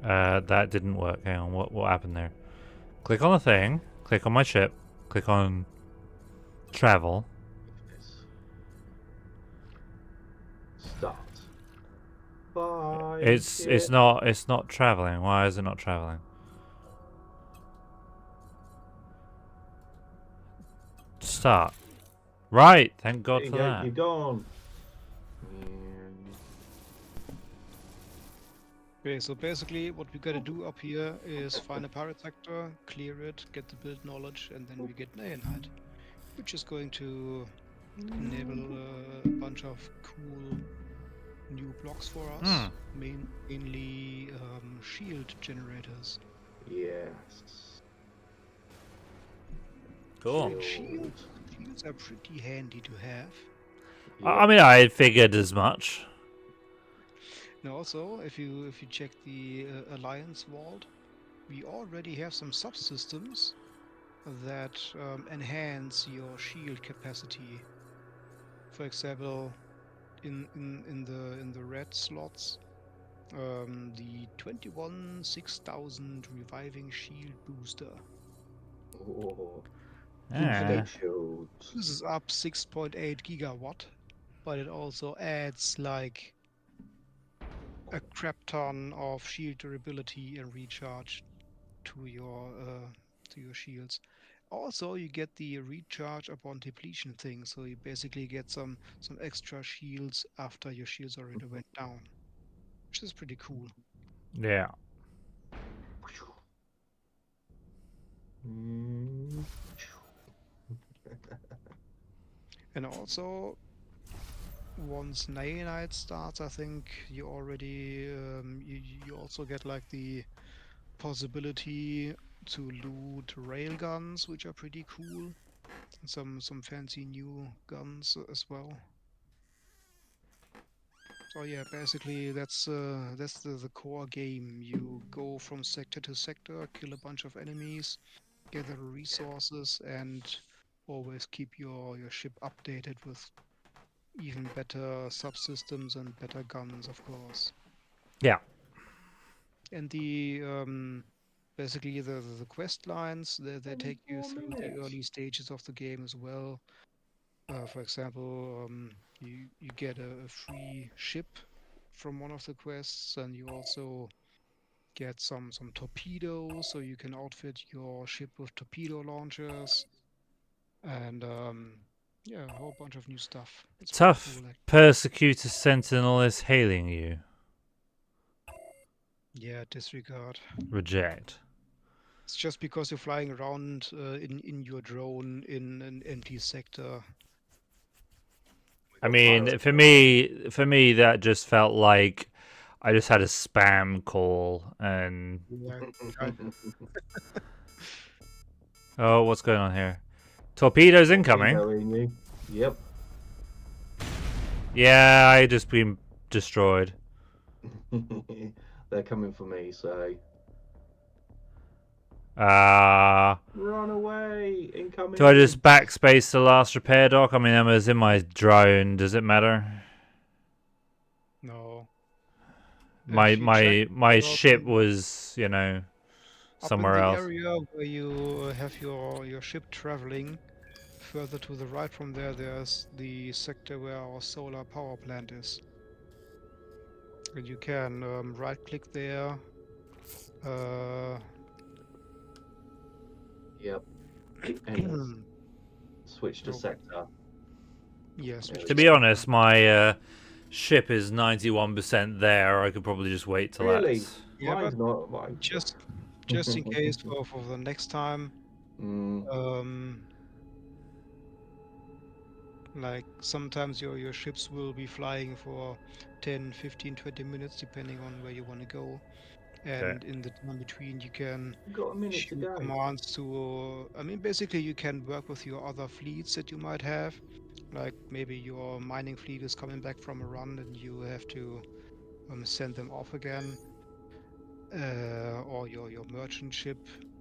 Speaker 1: That didn't work. Hang on, what happened there? Click on the thing, click on my ship, click on travel.
Speaker 2: Start. Bye.
Speaker 1: It's not traveling. Why is it not traveling? Start. Right, thank God
Speaker 2: There you
Speaker 1: for
Speaker 2: go,
Speaker 1: that.
Speaker 2: keep going.
Speaker 3: Okay, so basically what we gotta do up here is find a pirate sector, clear it, get the build knowledge, and then we get Nayanite, which is going to enable a bunch of cool new blocks for us, mainly shield generators.
Speaker 2: Yes.
Speaker 1: Cool.
Speaker 3: Shields are pretty handy to have.
Speaker 1: I mean, I figured as much.
Speaker 3: And also, if you check the Alliance Vault, we already have some subsystems that enhance your shield capacity. For example, in the red slots, the 21 6000 reviving shield booster
Speaker 2: Oh,
Speaker 1: Yeah.
Speaker 2: shields.
Speaker 3: uses up 6.8 gigawatt, but it also adds like a crap ton of shield durability and recharge to your shields. Also, you get the recharge upon depletion thing, so you basically get some extra shields after your shields already went down, which is pretty cool.
Speaker 1: Yeah.
Speaker 3: And also, once Nayanite starts, I think you already you also get like the possibility to loot railguns, which are pretty cool. Some fancy new guns as well. So yeah, basically that's the core game. You go from sector to sector, kill a bunch of enemies, gather resources, and always keep your ship updated with even better subsystems and better guns, of course.
Speaker 1: Yeah.
Speaker 3: And the basically the quest lines, they take you through the early stages of the game as well. For example, you get a free ship from one of the quests, and you also get some torpedoes, so you can outfit your ship with torpedo launchers, and yeah, a whole bunch of new stuff. It's pretty
Speaker 1: Tough
Speaker 3: cool, like.
Speaker 1: persecutor sentinel is hailing you.
Speaker 3: Yeah, disregard.
Speaker 1: Reject.
Speaker 3: It's just because you're flying around in your drone in an empty sector.
Speaker 1: I mean, for me, that just felt like I just had a spam call and.
Speaker 3: Yeah,
Speaker 1: Oh, what's going on here? Torpedoes incoming.
Speaker 2: Yep.
Speaker 1: Yeah, I just been destroyed.
Speaker 2: They're coming for me, so
Speaker 1: Run
Speaker 2: away! Incoming.
Speaker 1: Do I just backspace the last repair dock? I mean, Emma's in my drone. Does it matter?
Speaker 3: no.
Speaker 1: My
Speaker 3: If you check
Speaker 1: my
Speaker 3: the
Speaker 1: ship
Speaker 3: log-
Speaker 1: was, you know, somewhere
Speaker 3: in the
Speaker 1: else.
Speaker 3: area where you have your ship traveling, further to the right from there, there's the sector where our solar power plant is. And you can right-click there.
Speaker 2: Yep. And switch to
Speaker 3: Okay.
Speaker 2: sector.
Speaker 3: Yeah, switch
Speaker 1: To
Speaker 3: to
Speaker 1: be
Speaker 3: sector.
Speaker 1: honest, my ship is 91% there. I could probably just wait till
Speaker 2: Really?
Speaker 1: that's...
Speaker 3: Yeah,
Speaker 2: Mine's
Speaker 3: but
Speaker 2: not. Mine.
Speaker 3: just in case for the next time,
Speaker 2: Mm,
Speaker 3: like sometimes your ships will be flying for 10, 15, 20 minutes depending on where you want to go. And in the time between you can
Speaker 2: we've got a minute to
Speaker 3: shoot
Speaker 2: go.
Speaker 3: commands to I mean basically you can work with your other fleets that you might have. Like maybe your mining fleet is coming back from a run and you have to send them off again. Or your merchant ship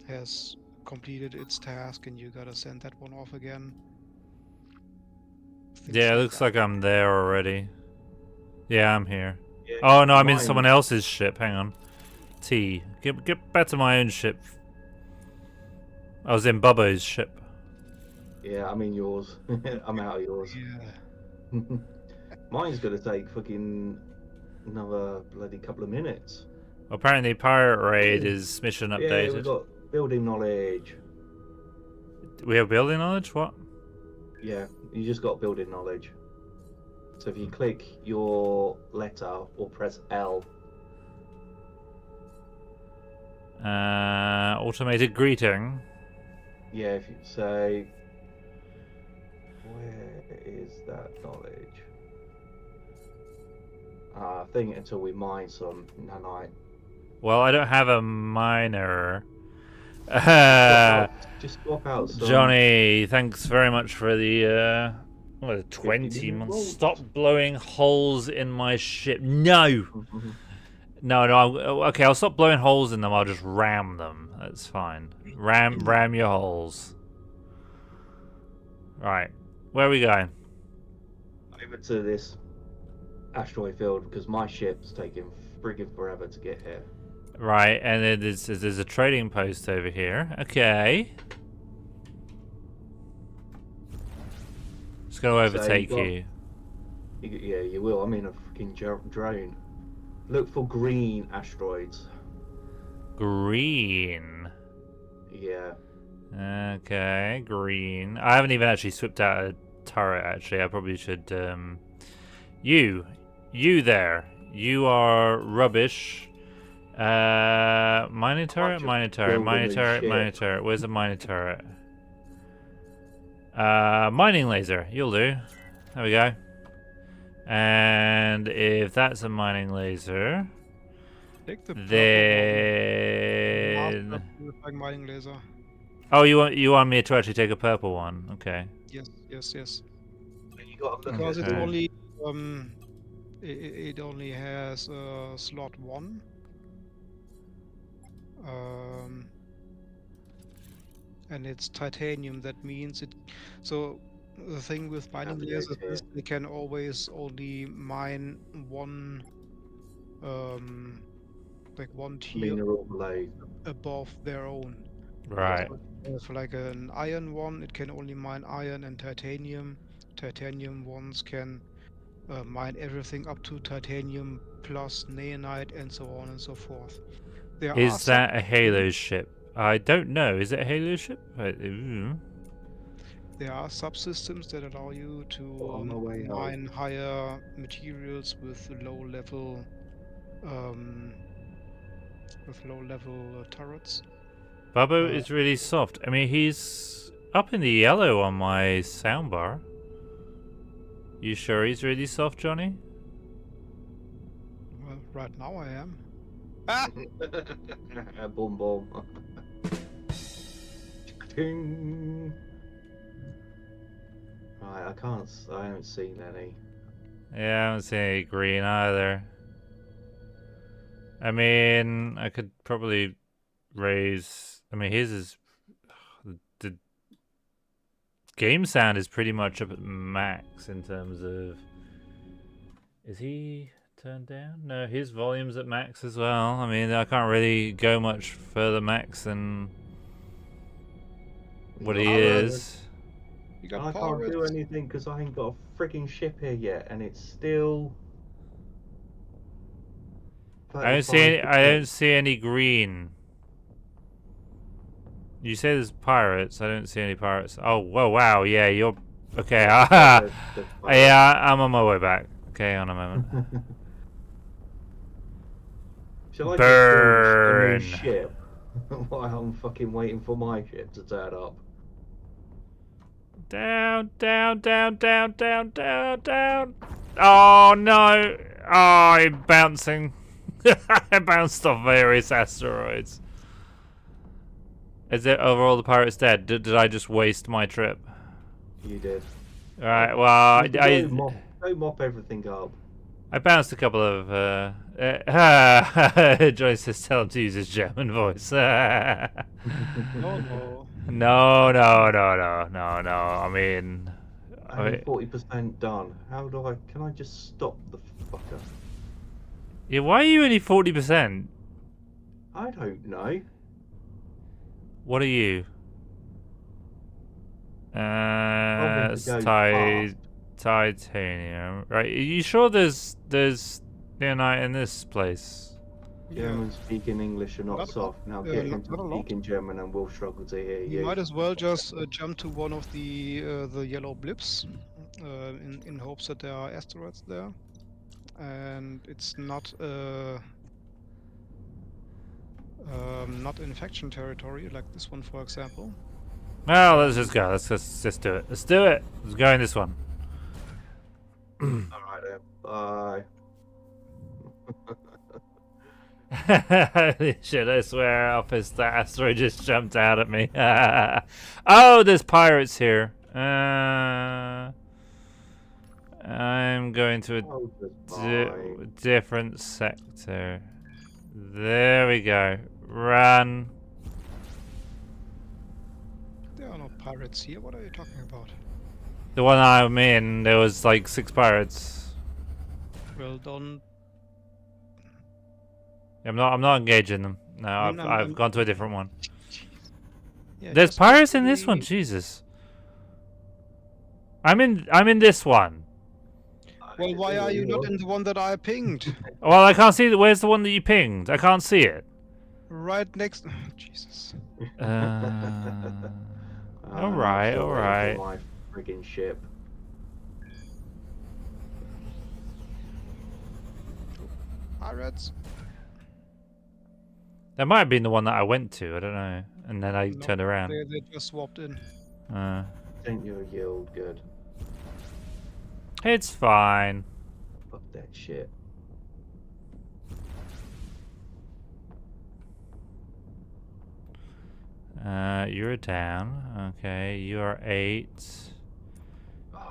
Speaker 3: has completed its task and you gotta send that one off again. Things
Speaker 1: Yeah, it
Speaker 3: like
Speaker 1: looks
Speaker 3: that.
Speaker 1: like I'm there already. Yeah, I'm here.
Speaker 2: Yeah,
Speaker 1: Oh, no, I'm in
Speaker 2: mine-
Speaker 1: someone else's ship. Hang on. T. Get back to my own ship. I was in Bubbo's ship.
Speaker 2: Yeah, I'm in yours. I'm out of yours.
Speaker 3: Yeah.
Speaker 2: Mine's gonna take fucking another bloody couple of minutes.
Speaker 1: Apparently, Pirate Raid
Speaker 2: Ooh.
Speaker 1: is mission
Speaker 2: Yeah,
Speaker 1: updated.
Speaker 2: we've got building knowledge.
Speaker 1: We have building knowledge? What?
Speaker 2: Yeah, you just got building knowledge. So if you click your letter or press L,
Speaker 1: Automated greeting.
Speaker 2: yeah, if you say, where is that knowledge? I think until we mine some nanite.
Speaker 1: Well, I don't have a miner.
Speaker 2: Just swap out some.
Speaker 1: Johnny, thanks very much for the 20
Speaker 2: 50
Speaker 1: months.
Speaker 2: volts.
Speaker 1: Stop blowing holes in my ship. No! No, okay, I'll stop blowing holes in them. I'll just ram them. That's fine. Ram your holes. Right. Where are we going?
Speaker 2: Over to this asteroid field because my ship's taking friggin' forever to get here.
Speaker 1: Right, and then there's a trading post over here. Okay. It's going to
Speaker 2: So
Speaker 1: overtake
Speaker 2: got-
Speaker 1: you.
Speaker 2: Yeah, you will. I'm in a freaking drone. Look for green asteroids.
Speaker 1: Green.
Speaker 2: Yeah.
Speaker 1: Okay, green. I haven't even actually swapped out a turret, actually. I probably should, You there. You are rubbish. Mining turret,
Speaker 2: just
Speaker 1: mining turret,
Speaker 2: building
Speaker 1: mining
Speaker 2: this
Speaker 1: turret,
Speaker 2: shit.
Speaker 1: mining turret. Where's the mining turret? Mining laser. You'll do. There we go. And if that's a mining laser,
Speaker 3: Take the purple
Speaker 1: then...
Speaker 3: one. Purifying mining laser.
Speaker 1: Oh, you want me to actually take a purple one? Okay.
Speaker 3: Yes.
Speaker 2: And you got to look
Speaker 3: Because
Speaker 2: at
Speaker 3: it's
Speaker 1: Okay.
Speaker 3: only it only has slot 1. And it's titanium. That means it. So the thing with mining
Speaker 2: Navigate
Speaker 3: lasers
Speaker 2: here.
Speaker 3: is they can always only mine one, like one tier
Speaker 2: mineral below.
Speaker 3: above their own.
Speaker 1: Right.
Speaker 3: For like an iron one, it can only mine iron and titanium. Titanium ones can mine everything up to titanium plus naonite and so on and so forth. There are
Speaker 1: Is
Speaker 3: some,
Speaker 1: that a Halo ship? I don't know. Is it a Halo ship? Ooh.
Speaker 3: there are subsystems that allow you to
Speaker 2: On my way home.
Speaker 3: mine higher materials with low level turrets.
Speaker 1: Bubbo is really soft. I mean, he's up in the yellow on my soundbar. You sure he's really soft, Johnny?
Speaker 3: Well, right now I am. Ah!
Speaker 2: Boom, boom. Ding. Right, I haven't seen any.
Speaker 1: Yeah, I haven't seen any green either. I mean, I could probably raise... I mean, his is... The game sound is pretty much up at max in terms of... Is he turned down? No, his volume's at max as well. I mean, I can't really go much further max than what he is.
Speaker 3: You got
Speaker 2: I can't do
Speaker 3: pirates.
Speaker 2: anything because I ain't got a freaking ship here yet, and it's still.
Speaker 1: I don't see any. I
Speaker 2: 35%.
Speaker 1: don't see any green. You say there's pirates. I don't see any pirates. Oh, whoa, wow. Yeah, you're okay.
Speaker 2: There's
Speaker 1: Yeah, I'm on my way back. Okay, on a moment.
Speaker 2: Shall I
Speaker 1: Burn.
Speaker 2: just build a new ship while I'm fucking waiting for my ship to turn up?
Speaker 1: Down, down, down, down, down, down, down. Oh no! Oh, I'm bouncing. I bounced off various asteroids. Is it overall the pirate's dead? Did I just waste my trip?
Speaker 2: You did.
Speaker 1: Alright, well,
Speaker 2: Go mop everything up.
Speaker 1: I bounced a couple of. Joyce says tell him to use his German voice.
Speaker 3: No.
Speaker 1: No. I mean,
Speaker 2: I'm 40% done. How do I? Can I just stop the fucker?
Speaker 1: yeah. Why are you only 40%?
Speaker 2: I don't know.
Speaker 1: What are you?
Speaker 2: Probably
Speaker 1: It's
Speaker 2: to go fast.
Speaker 1: titanium. Right? Are you sure there's Leonite in this place?
Speaker 2: German speaking English are not
Speaker 3: Not a
Speaker 2: soft. Now
Speaker 3: lot.
Speaker 2: get
Speaker 3: Not
Speaker 2: him to
Speaker 3: a lot.
Speaker 2: speak in German and we'll struggle to hear you.
Speaker 3: You might as well just jump to one of the yellow blips, in hopes that there are asteroids there, and it's not infection territory like this one, for example.
Speaker 1: Well, let's just go. Let's just do it. Let's do it. Let's go in this one.
Speaker 2: Alright then. Bye.
Speaker 1: Shit, I swear, Office, that asteroid just jumped out at me. Oh, there's pirates here. I'm going to a
Speaker 2: Oh, goodbye.
Speaker 1: different sector. There we go. Run.
Speaker 3: There are no pirates here. What are you talking about?
Speaker 1: The one I'm in, there was like 6 pirates.
Speaker 3: Well done.
Speaker 1: I'm not engaging them. No,
Speaker 3: I'm-
Speaker 1: I've
Speaker 3: I'm-
Speaker 1: gone to a different one.
Speaker 3: Yeah,
Speaker 1: There's
Speaker 3: just
Speaker 1: pirates in this one.
Speaker 3: wait.
Speaker 1: Jesus. I'm in this one.
Speaker 3: Well, why are you not in the one that I pinged?
Speaker 1: Well, I can't see it. Where's the one that you pinged? I can't see it.
Speaker 3: Right next. Jesus.
Speaker 1: Alright, alright.
Speaker 2: My friggin' ship.
Speaker 3: Pirates.
Speaker 1: That might have been the one that I went to. I don't know. And then I
Speaker 3: No,
Speaker 1: turned around.
Speaker 3: They just swapped in.
Speaker 2: Think your yield good.
Speaker 1: It's fine.
Speaker 2: Fuck that shit.
Speaker 1: You're down. Okay, you're 8.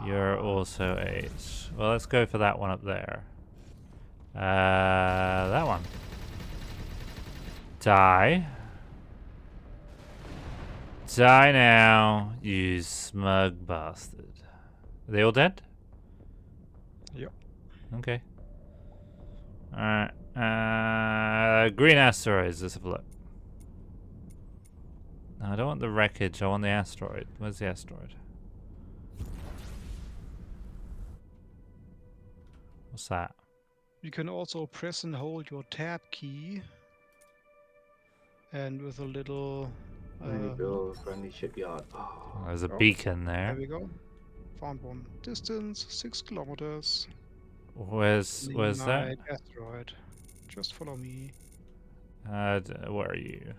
Speaker 1: You're also 8. Well, let's go for that one up there. That one. Die. Die now, you smug bastard. Are they all dead?
Speaker 3: Yep.
Speaker 1: Okay. Alright. Green asteroids, let's have a look. No, I don't want the wreckage, I want the asteroid. Where's the asteroid? What's that?
Speaker 3: You can also press and hold your tab key, and with a little.
Speaker 2: Build a friendly shipyard. Oh,
Speaker 1: There's a
Speaker 3: Oh,
Speaker 1: beacon
Speaker 3: There
Speaker 1: there.
Speaker 3: we go. Found one. Distance 6 kilometers.
Speaker 1: Where's that?
Speaker 3: Night asteroid. Just follow me.
Speaker 1: Where are you?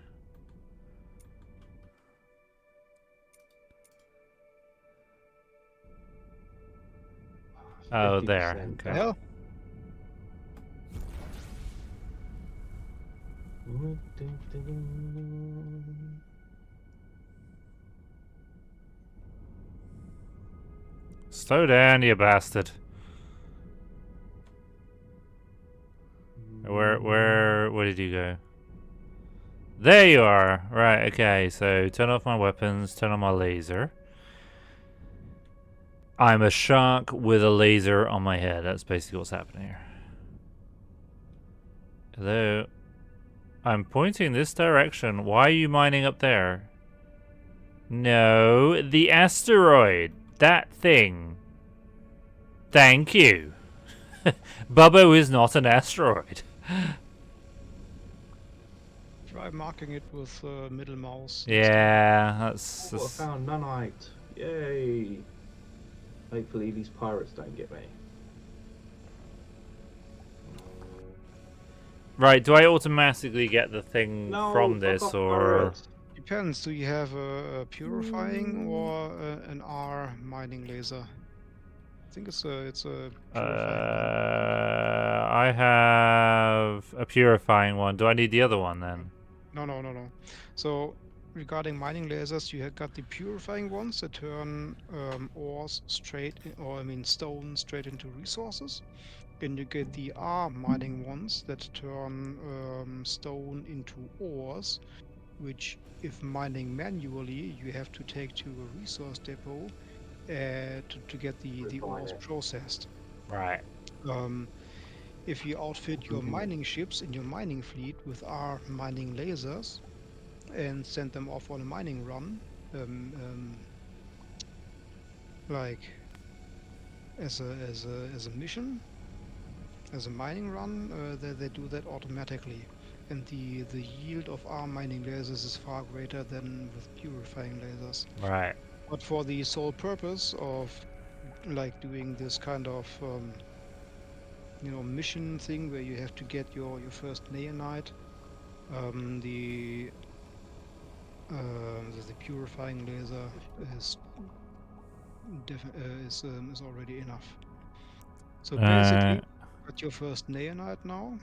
Speaker 1: Oh, there.
Speaker 2: 50%.
Speaker 1: Okay.
Speaker 3: Hell,
Speaker 1: Slow down, you bastard. Where did you go? There you are. Right, okay, so turn off my weapons, turn on my laser. I'm a shark with a laser on my head. That's basically what's happening here. Hello. I'm pointing this direction. Why are you mining up there? No, the asteroid. That thing. Thank you. Bubbo is not an asteroid.
Speaker 3: Try marking it with middle mouse.
Speaker 1: Yeah, that's...
Speaker 2: Oh, I found nanite. Yay! Hopefully these pirates don't get me.
Speaker 1: Right, do I automatically get the thing
Speaker 2: No,
Speaker 1: from
Speaker 2: fuck
Speaker 1: this,
Speaker 2: off,
Speaker 1: or...
Speaker 2: pirates.
Speaker 3: Depends. Do you have a purifying or an R mining laser? I think it's a purifying.
Speaker 1: I have a purifying one. Do I need the other one then?
Speaker 3: No. So regarding mining lasers, you have got the purifying ones that turn ores straight, stone straight into resources. And you get the R mining ones that turn stone into ores, which, if mining manually, you have to take to a resource depot to get the ores processed.
Speaker 1: Right.
Speaker 3: If you outfit your mining ships in your mining fleet with R mining lasers and send them off on a mining run, like as a mission, as a mining run, they do that automatically, and the yield of R mining lasers is far greater than with purifying lasers.
Speaker 1: Right.
Speaker 3: But for the sole purpose of like doing this kind of mission thing where you have to get your first neonite, the purifying laser is already enough. So basically, got your first neonite now,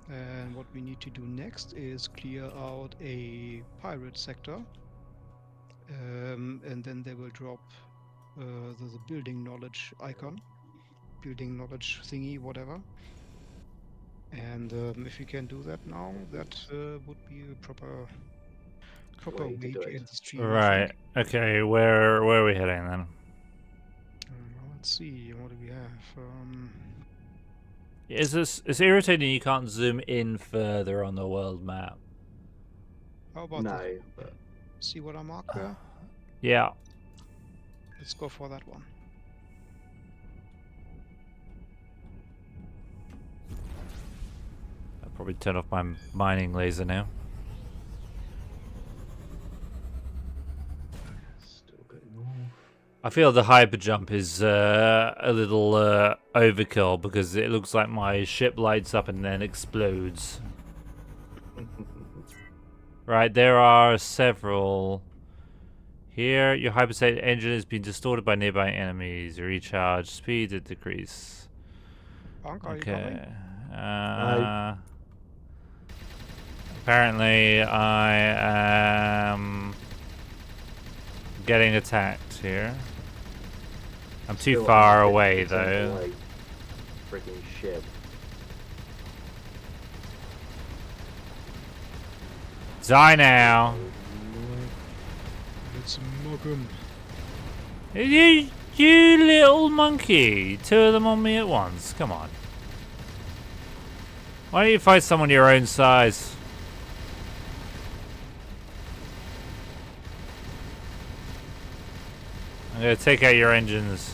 Speaker 3: and what we need to do next is clear out a pirate sector, and then they will drop the building knowledge icon, building knowledge thingy, whatever. And if you can do that now, that would be a proper way to end the stream.
Speaker 1: Right. Okay. Where are we heading then?
Speaker 3: Let's see. What do we have?
Speaker 1: It's irritating you can't zoom in further on the world map.
Speaker 3: How about
Speaker 2: No, but
Speaker 3: see what I marked there?
Speaker 1: Yeah.
Speaker 3: Let's go for that one.
Speaker 1: I'll probably turn off my mining laser now.
Speaker 2: still going off.
Speaker 1: I feel the hyper jump is a little overkill because it looks like my ship lights up and then explodes. Right, there are several. Here, your hyperstate engine has been distorted by nearby enemies. Recharge speed to decrease.
Speaker 3: Punk, are you coming?
Speaker 1: Apparently, I am getting attacked here. I'm too
Speaker 2: Still
Speaker 1: far
Speaker 2: only
Speaker 1: away
Speaker 2: 50%
Speaker 1: though.
Speaker 2: away. Freaking ship.
Speaker 1: Die now!
Speaker 3: Let's mug him.
Speaker 1: You little monkey! Two of them on me at once. Come on. Why don't you fight someone your own size? I'm gonna take out your engines.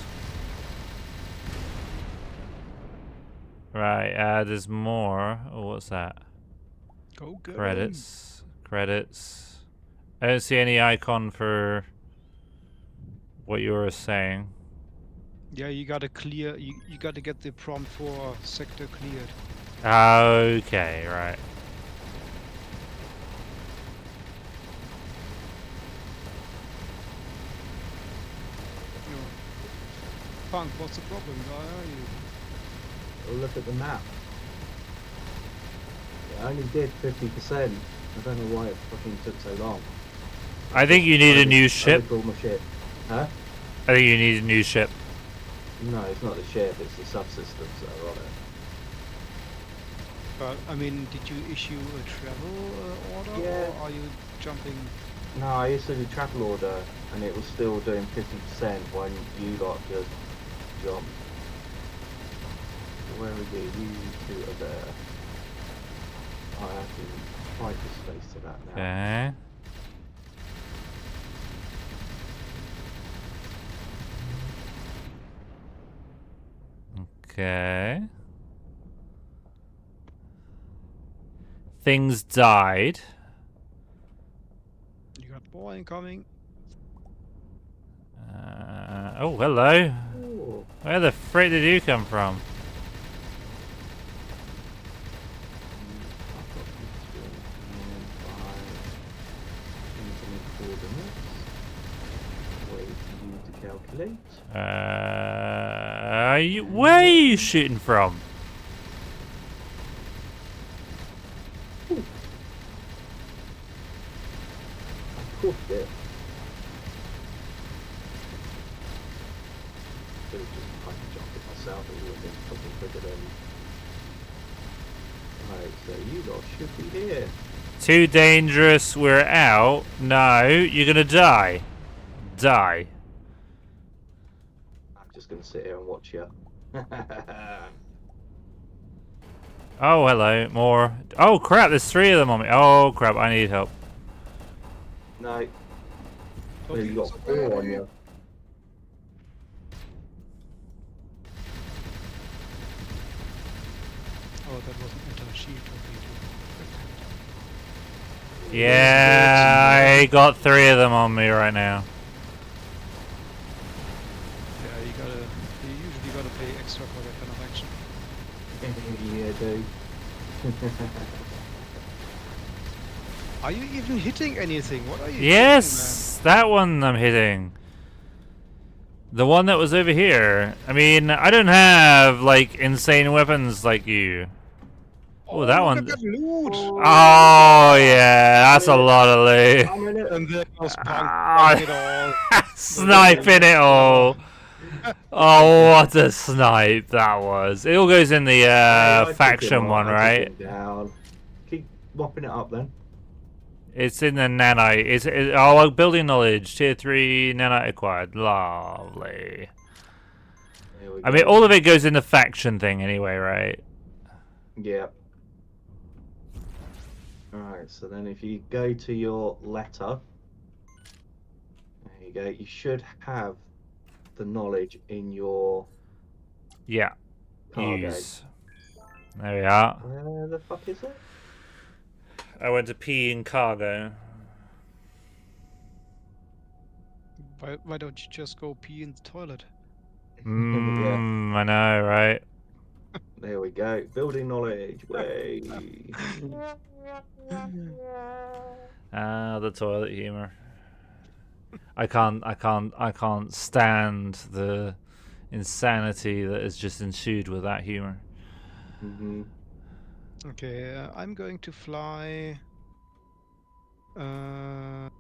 Speaker 1: Right, there's more. Oh, what's that?
Speaker 3: Go get 'em.
Speaker 1: Credits. Credits. I don't see any icon for what you were saying.
Speaker 3: Yeah, you gotta clear. You gotta get the prompt for sector cleared.
Speaker 1: Okay, right.
Speaker 3: You know, Punk, what's the problem? Why are you?
Speaker 2: Oh, look at the map. It only did 50%. I don't know why it fucking took so long.
Speaker 1: I think you need a new ship.
Speaker 2: Overhaul my ship. Huh?
Speaker 1: I think you need a new ship.
Speaker 2: No, it's not the ship, it's the subsystems that are on it.
Speaker 3: But I mean, did you issue a travel order,
Speaker 2: Yeah.
Speaker 3: or are you jumping?
Speaker 2: No, I used to do travel order and it was still doing 50% when you lot just jumped. Where are you? You two are there. I have to hyperspace to that now.
Speaker 1: Okay. Okay. Things died.
Speaker 3: You got more incoming.
Speaker 1: Oh, hello.
Speaker 2: Ooh.
Speaker 1: Where the frick did you come from?
Speaker 2: I've got this one, 5 infinite coordinates. Wait for you to calculate.
Speaker 1: Where are you shooting from?
Speaker 2: I pushed it. Could have just kind of jumped it myself. It would have been something quicker than. Right, so you lot should be here.
Speaker 1: Too dangerous, we're out. No, you're gonna die. Die.
Speaker 2: I'm just gonna sit here and watch you.
Speaker 1: Oh, hello, more. Oh, crap, there's 3 of them on me. Oh, crap, I need help.
Speaker 2: No.
Speaker 3: Don't
Speaker 2: You
Speaker 3: be
Speaker 2: got
Speaker 3: so
Speaker 2: 4 on
Speaker 3: bad.
Speaker 2: you.
Speaker 3: Oh, that was an anti-shield torpedo.
Speaker 1: Yeah, I got 3 of them on me right now.
Speaker 3: Yeah, you usually gotta pay extra for that kind of action.
Speaker 2: Yeah, dude.
Speaker 3: Are you even hitting anything? What are you
Speaker 1: Yes, that one I'm hitting. The one that was over here. I mean, I don't have, like, insane weapons like you. Oh, that
Speaker 3: look
Speaker 1: one.
Speaker 3: at that loot!
Speaker 1: Oh, yeah, that's a lot of loot.
Speaker 2: I'm in it.
Speaker 3: And there goes Punk
Speaker 1: Ah.
Speaker 3: it all.
Speaker 1: Sniping it all. Oh, what a snipe that was. It all goes in the
Speaker 2: Hey, I took him
Speaker 1: faction
Speaker 2: out,
Speaker 1: one,
Speaker 2: I took
Speaker 1: right?
Speaker 2: him down. Keep mopping it up then.
Speaker 1: It's in the nanite. Oh, building knowledge. Tier 3 nanite acquired. Lovely.
Speaker 2: There we
Speaker 1: I
Speaker 2: go.
Speaker 1: mean, all of it goes in the faction thing anyway, right?
Speaker 2: Yeah. Alright, so then if you go to your letter, there you go, you should have the knowledge in your
Speaker 1: Yeah.
Speaker 2: cargo.
Speaker 1: Use. There we are.
Speaker 2: Where the fuck is it?
Speaker 1: I went to pee in cargo.
Speaker 3: Why don't you just go pee in the toilet?
Speaker 1: Mmm, I know, right?
Speaker 2: There we go. Building knowledge. Way.
Speaker 1: Ah, the toilet humor. I can't stand the insanity that is just ensued with that humor.
Speaker 2: Mm-hmm.
Speaker 3: Okay, I'm going to fly. One,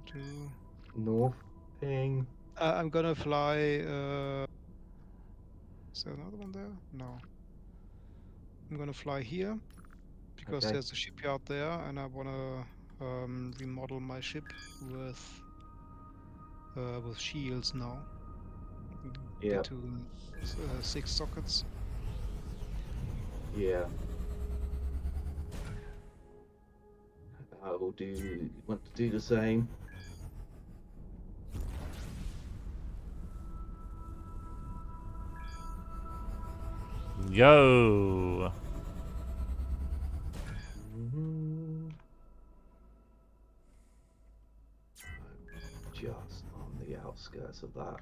Speaker 3: two.
Speaker 2: North ping.
Speaker 3: I'm gonna fly. Is there another one there? No. I'm gonna fly here because
Speaker 2: Okay.
Speaker 3: there's a shipyard there, and I wanna remodel my ship with shields now.
Speaker 2: Yeah.
Speaker 3: Get to 6 sockets.
Speaker 2: Yeah. I will want to do the same.
Speaker 1: Yo.
Speaker 2: Just on the outskirts of that.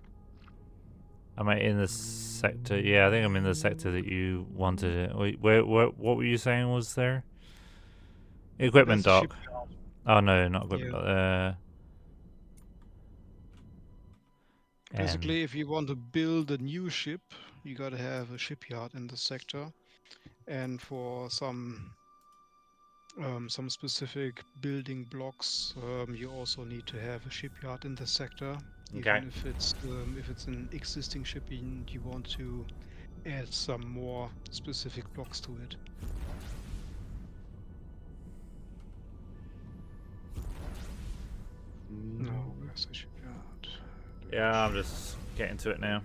Speaker 1: Am I in the sector? Yeah, I think I'm in the sector that you wanted it. Wait, what were you saying was there? Equipment
Speaker 3: There's a
Speaker 1: dock.
Speaker 3: shipyard.
Speaker 1: Oh no, not equipment
Speaker 3: Yeah.
Speaker 1: dock.
Speaker 3: Basically, if you want to build a new ship, you gotta have a shipyard in the sector, and for some specific building blocks, you also need to have a shipyard in the sector.
Speaker 1: Okay.
Speaker 3: Even if it's an existing ship and you want to add some more specific blocks to it. No, where's the shipyard?
Speaker 1: Yeah, I'm just getting to it now.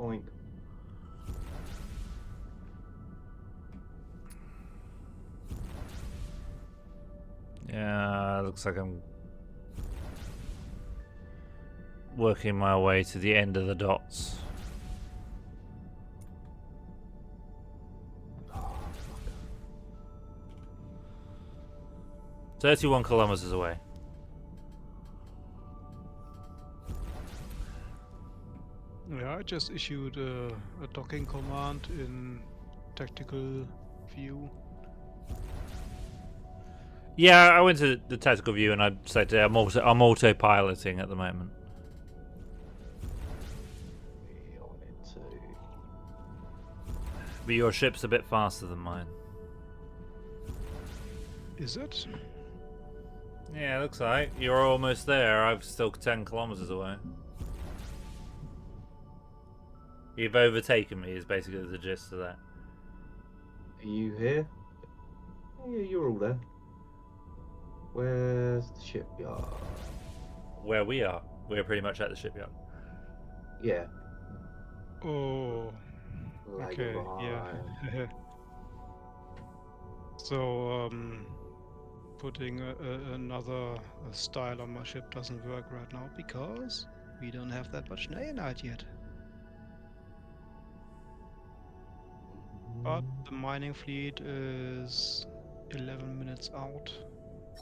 Speaker 2: Oink.
Speaker 1: Yeah, looks like I'm working my way to the end of the dots.
Speaker 2: Oh, fuck.
Speaker 1: 31 kilometers away.
Speaker 3: Yeah, I just issued a docking command in tactical view.
Speaker 1: Yeah, I went to the tactical view and I said I'm autopiloting at the moment.
Speaker 2: We wanted to.
Speaker 1: But your ship's a bit faster than mine.
Speaker 3: Is it?
Speaker 1: Yeah, looks like you're almost there. I'm still 10 kilometers away. You've overtaken me. Is basically the gist of that.
Speaker 2: Are you here? Yeah, you're all there. Where's the shipyard?
Speaker 1: Where we are, we're pretty much at the shipyard.
Speaker 2: Yeah.
Speaker 3: Oh,
Speaker 2: Lag
Speaker 3: okay,
Speaker 2: behind.
Speaker 3: yeah. So, putting another style on my ship doesn't work right now because we don't have that much nayanite yet. But the mining fleet is 11 minutes out.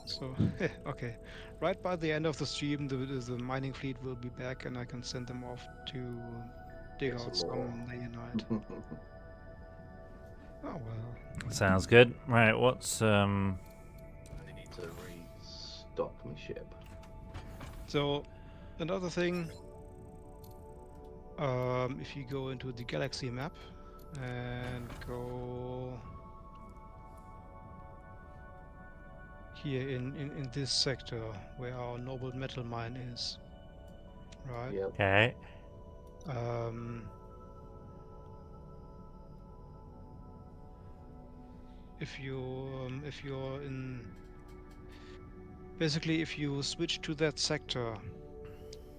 Speaker 3: So, okay. Right by the end of the stream, the mining fleet will be back and I can send them off to dig
Speaker 2: Get
Speaker 3: out
Speaker 2: some more.
Speaker 3: some nayanite. Oh well.
Speaker 1: Sounds good. Right, what's
Speaker 2: I need to restock my ship.
Speaker 3: So, another thing, if you go into the galaxy map and go here in this sector where our noble metal mine is, right?
Speaker 2: Yep.
Speaker 1: okay?
Speaker 3: If you're in basically if you switch to that sector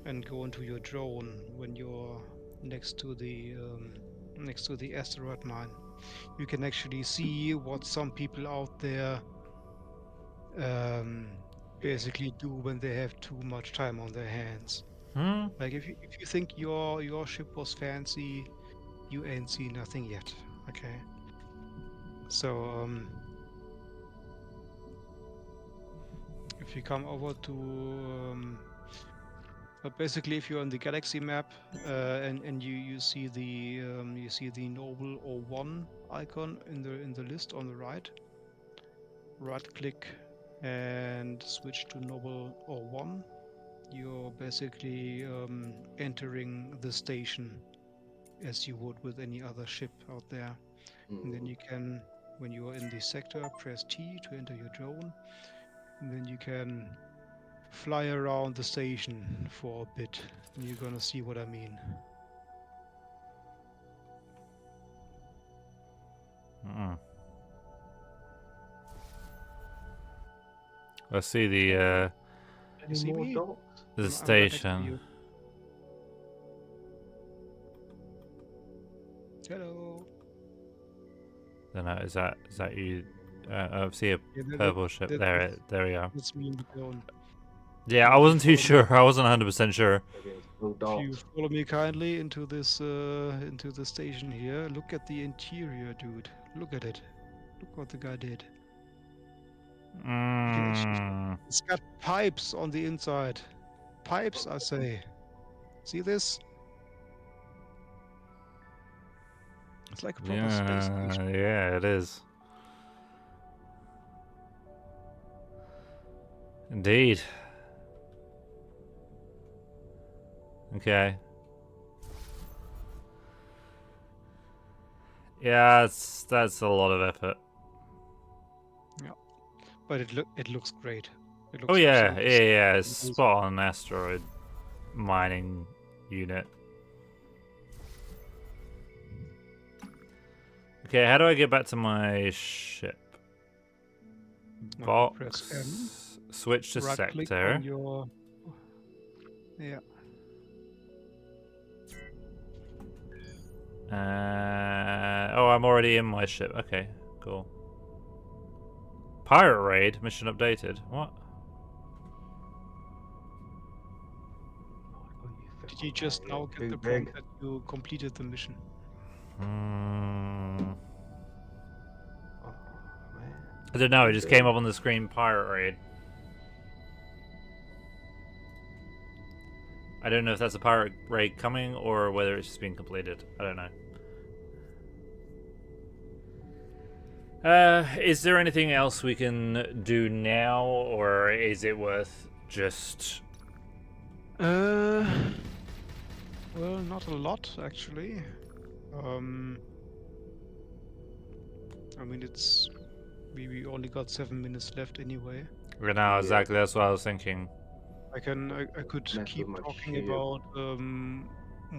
Speaker 3: and go into your drone when you're next to the asteroid mine, you can actually see what some people out there basically do when they have too much time on their hands.
Speaker 1: Hmm.
Speaker 3: Like if you think your ship was fancy, you ain't seen nothing yet. Okay. So if you come over to but basically if you're on the galaxy map and you see the noble O1 icon in the list on the right click and switch to noble O1, you're basically entering the station as you would with any other ship out there. And then you can, when you are in the sector, press T to enter your drone, and then you can fly around the station for a bit, and you're gonna see what I mean.
Speaker 1: I see the
Speaker 3: You see
Speaker 2: more
Speaker 3: me?
Speaker 2: dots?
Speaker 1: the
Speaker 3: I'm right next to
Speaker 1: station.
Speaker 3: you. Hello.
Speaker 1: Don't know. Is that you? I see a
Speaker 3: Yeah,
Speaker 1: purple ship. There we are.
Speaker 3: That's me in the drone.
Speaker 1: Yeah, I wasn't too sure. I wasn't 100% sure.
Speaker 2: Little
Speaker 3: If you
Speaker 2: dots.
Speaker 3: follow me kindly into this into the station here, look at the interior, dude. Look at it. Look what the guy did. You can actually
Speaker 1: Mm.
Speaker 3: It's got pipes on the inside. Pipes, I say. See this? It's like a proper space station.
Speaker 1: Yeah, it is. Indeed. Okay. Yeah, that's a lot of effort.
Speaker 3: But it looks great. It looks
Speaker 1: Oh yeah,
Speaker 3: absolutely
Speaker 1: yeah, it's
Speaker 3: amazing.
Speaker 1: spot on asteroid mining unit. Okay, how do I get back to my ship?
Speaker 3: Well, press M.
Speaker 1: Box. Switch to
Speaker 3: Right-click
Speaker 1: sector.
Speaker 3: on your... Yeah.
Speaker 1: Oh, I'm already in my ship. Okay, cool. Pirate raid mission updated. What?
Speaker 3: Did you just now get the
Speaker 2: Too
Speaker 3: prompt
Speaker 2: big.
Speaker 3: that you completed the mission?
Speaker 1: Hmm.
Speaker 2: Oh, man.
Speaker 1: I don't know. It
Speaker 2: Too
Speaker 1: just
Speaker 2: big.
Speaker 1: came up on the screen. Pirate raid. I don't know if that's a pirate raid coming or whether it's just been completed. I don't know. Is there anything else we can do now, or is it worth just...
Speaker 3: Well, not a lot actually. I mean, we only got 7 minutes left anyway.
Speaker 1: No,
Speaker 2: Yeah.
Speaker 1: exactly. That's what I was thinking.
Speaker 3: I could
Speaker 2: Mess
Speaker 3: keep
Speaker 2: with my
Speaker 3: talking
Speaker 2: shield.
Speaker 3: about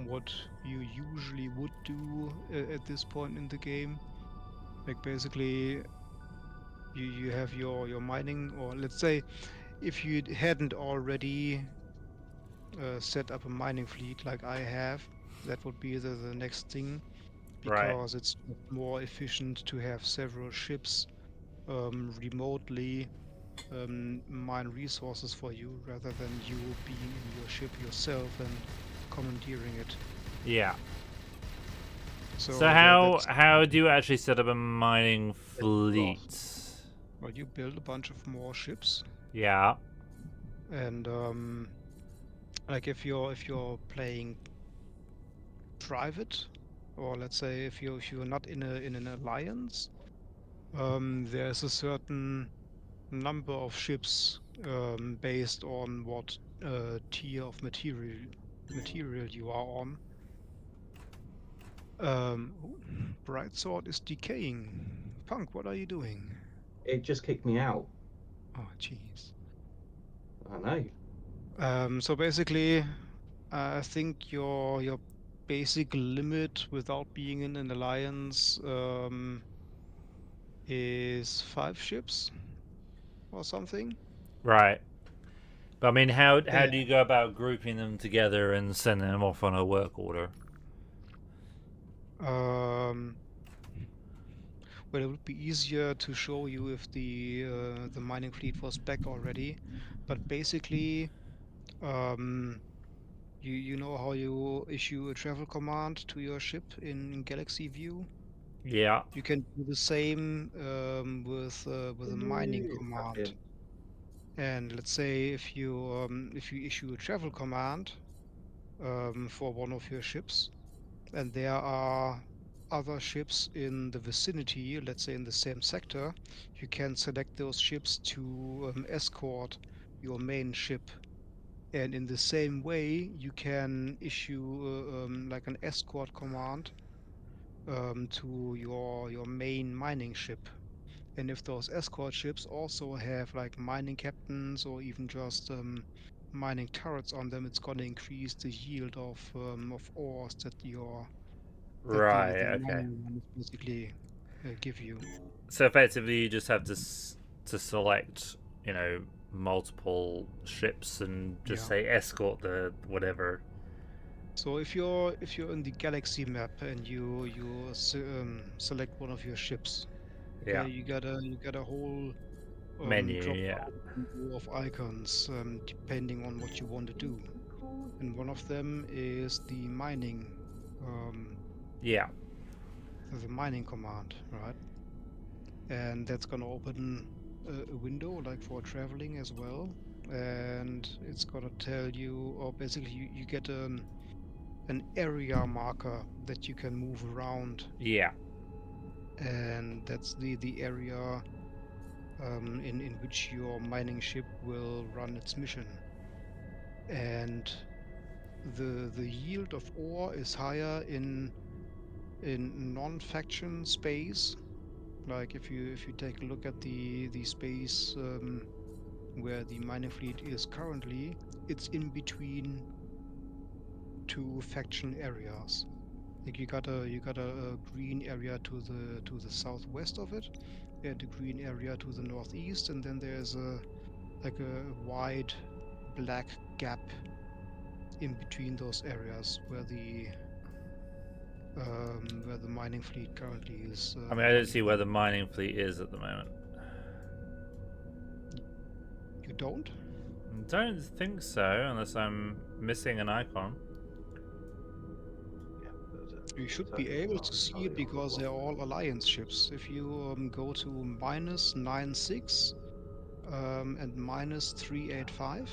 Speaker 3: what you usually would do at this point in the game. Like basically, you have your mining, or let's say, if you hadn't already set up a mining fleet like I have, that would be the next thing,
Speaker 1: Right.
Speaker 3: because it's more efficient to have several ships remotely mine resources for you rather than you being in your ship yourself and commandeering it.
Speaker 1: Yeah.
Speaker 3: So
Speaker 1: So how do you actually set up a mining fleet?
Speaker 3: well, you build a bunch of more ships,
Speaker 1: Yeah.
Speaker 3: and like if you're playing private, or let's say if you're not in an alliance, there's a certain number of ships based on what tier of material you are on. Ooh, Bright Sword is decaying. Punk, what are you doing?
Speaker 2: It just kicked me out.
Speaker 3: Oh, jeez.
Speaker 2: I know.
Speaker 3: So basically, I think your basic limit without being in an alliance is 5 ships or something.
Speaker 1: Right. But I mean, how
Speaker 3: Yeah.
Speaker 1: do you go about grouping them together and sending them off on a work order?
Speaker 3: Um, well, it would be easier to show you if the mining fleet was back already, but basically, um, you know how you issue a travel command to your ship in Galaxy View?
Speaker 1: Yeah.
Speaker 3: You can do the same with a mining command.
Speaker 2: Fucking-
Speaker 3: And let's say if you issue a travel command for one of your ships, and there are other ships in the vicinity, let's say in the same sector, you can select those ships to escort your main ship. And in the same way, you can issue like an escort command to your main mining ship. And if those escort ships also have like mining captains or even just mining turrets on them, it's going to increase the yield of ores that
Speaker 1: Right.
Speaker 3: the
Speaker 1: Okay.
Speaker 3: mining runs basically give you.
Speaker 1: So effectively, you just have to select, multiple ships and just
Speaker 3: Yeah.
Speaker 1: say escort the whatever.
Speaker 3: So if you're in the galaxy map and you select one of your ships,
Speaker 1: Yeah.
Speaker 3: you got a whole
Speaker 1: Menu.
Speaker 3: drop
Speaker 1: Yeah.
Speaker 3: down menu of icons depending on what you want to do, and one of them is um,
Speaker 1: Yeah.
Speaker 3: the mining command, right? And that's gonna open a window like for traveling as well, and it's gonna tell you, or basically you get an area marker that you can move around,
Speaker 1: Yeah.
Speaker 3: and that's the area in which your mining ship will run its mission. And the yield of ore is higher in non-faction space. Like if you take a look at the space where the mining fleet is currently, it's in between two faction areas. Like you got a green area to the southwest of it, and a green area to the northeast, and then there's a wide black gap in between those areas where the mining fleet currently is.
Speaker 1: I mean, I don't see where the mining fleet is at the moment.
Speaker 3: You don't?
Speaker 1: Don't think so, unless I'm missing an icon.
Speaker 2: Yeah, there's a-
Speaker 3: You should
Speaker 2: so
Speaker 3: be able
Speaker 2: not
Speaker 3: to see
Speaker 2: entirely
Speaker 3: it because
Speaker 2: on
Speaker 3: they're
Speaker 2: the
Speaker 3: all alliance ships. If you go to -96 and -385,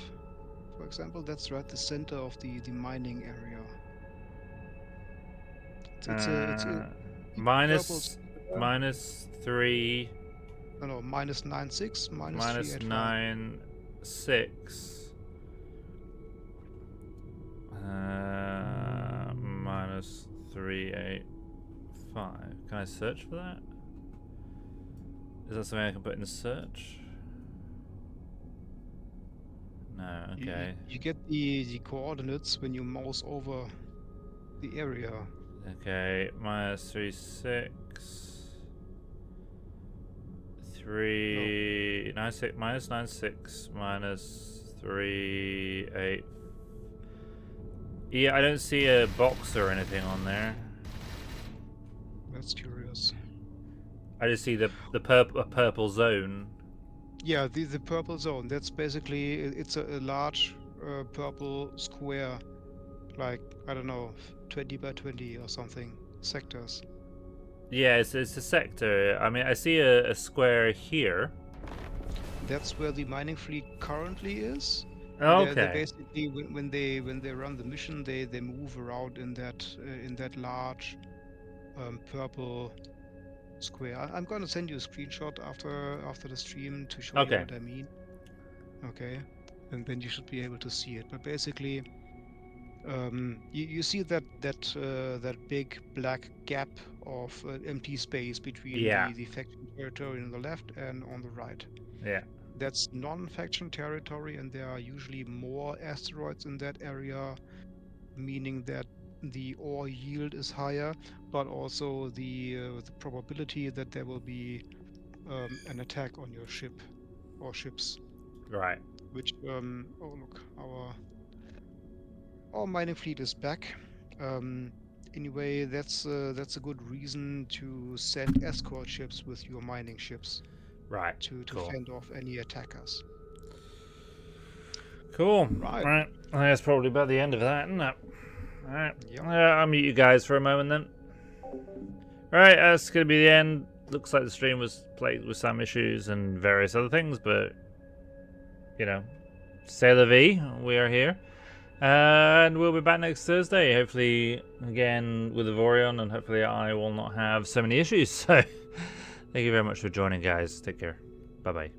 Speaker 3: for example, that's right the center of the mining area. It's a purple
Speaker 1: Minus
Speaker 3: square.
Speaker 1: -3
Speaker 3: No, -96,
Speaker 1: minus
Speaker 3: -385.
Speaker 1: 9 6 -385. Can I search for that? Is that something I can put in search? No. Okay.
Speaker 3: You get the coordinates when you mouse over the area.
Speaker 1: Okay. -36 3 96 -96 -3 8. Yeah, I don't see a box or anything on there.
Speaker 3: That's curious.
Speaker 1: I just see a purple zone.
Speaker 3: Yeah, the purple zone. That's basically it's a large purple square, like I don't know, 20 by 20 or something sectors.
Speaker 1: Yeah, it's a sector. I mean, I see a square here.
Speaker 3: That's where the mining fleet currently is.
Speaker 1: Okay.
Speaker 3: They basically when they run the mission, they move around in that large purple square. I'm gonna send you a screenshot after the stream to show
Speaker 1: Okay.
Speaker 3: you what I mean. Okay, and then you should be able to see it. But basically, you see that big black gap of empty space between
Speaker 1: Yeah.
Speaker 3: the faction territory on the left and on the right.
Speaker 1: Yeah.
Speaker 3: That's non-faction territory, and there are usually more asteroids in that area, meaning that the ore yield is higher, but also the probability that there will be an attack on your ship or ships.
Speaker 1: Right.
Speaker 3: Which oh look, our mining fleet is back. Anyway, that's a good reason to send escort ships with your mining ships.
Speaker 1: Right.
Speaker 3: To
Speaker 1: Cool.
Speaker 3: fend off any attackers.
Speaker 1: Cool.
Speaker 3: Right.
Speaker 1: Right. I think that's probably about the end of that, isn't it? Alright.
Speaker 3: Yep.
Speaker 1: I'll mute you guys for a moment then. Alright, that's going to be the end. Looks like the stream was plagued with some issues and various other things, but, you know, c'est la vie. We are here. And we'll be back next Thursday, hopefully, again, with Avorion, and hopefully I will not have so many issues. So, thank you very much for joining, guys. Take care. Bye-bye.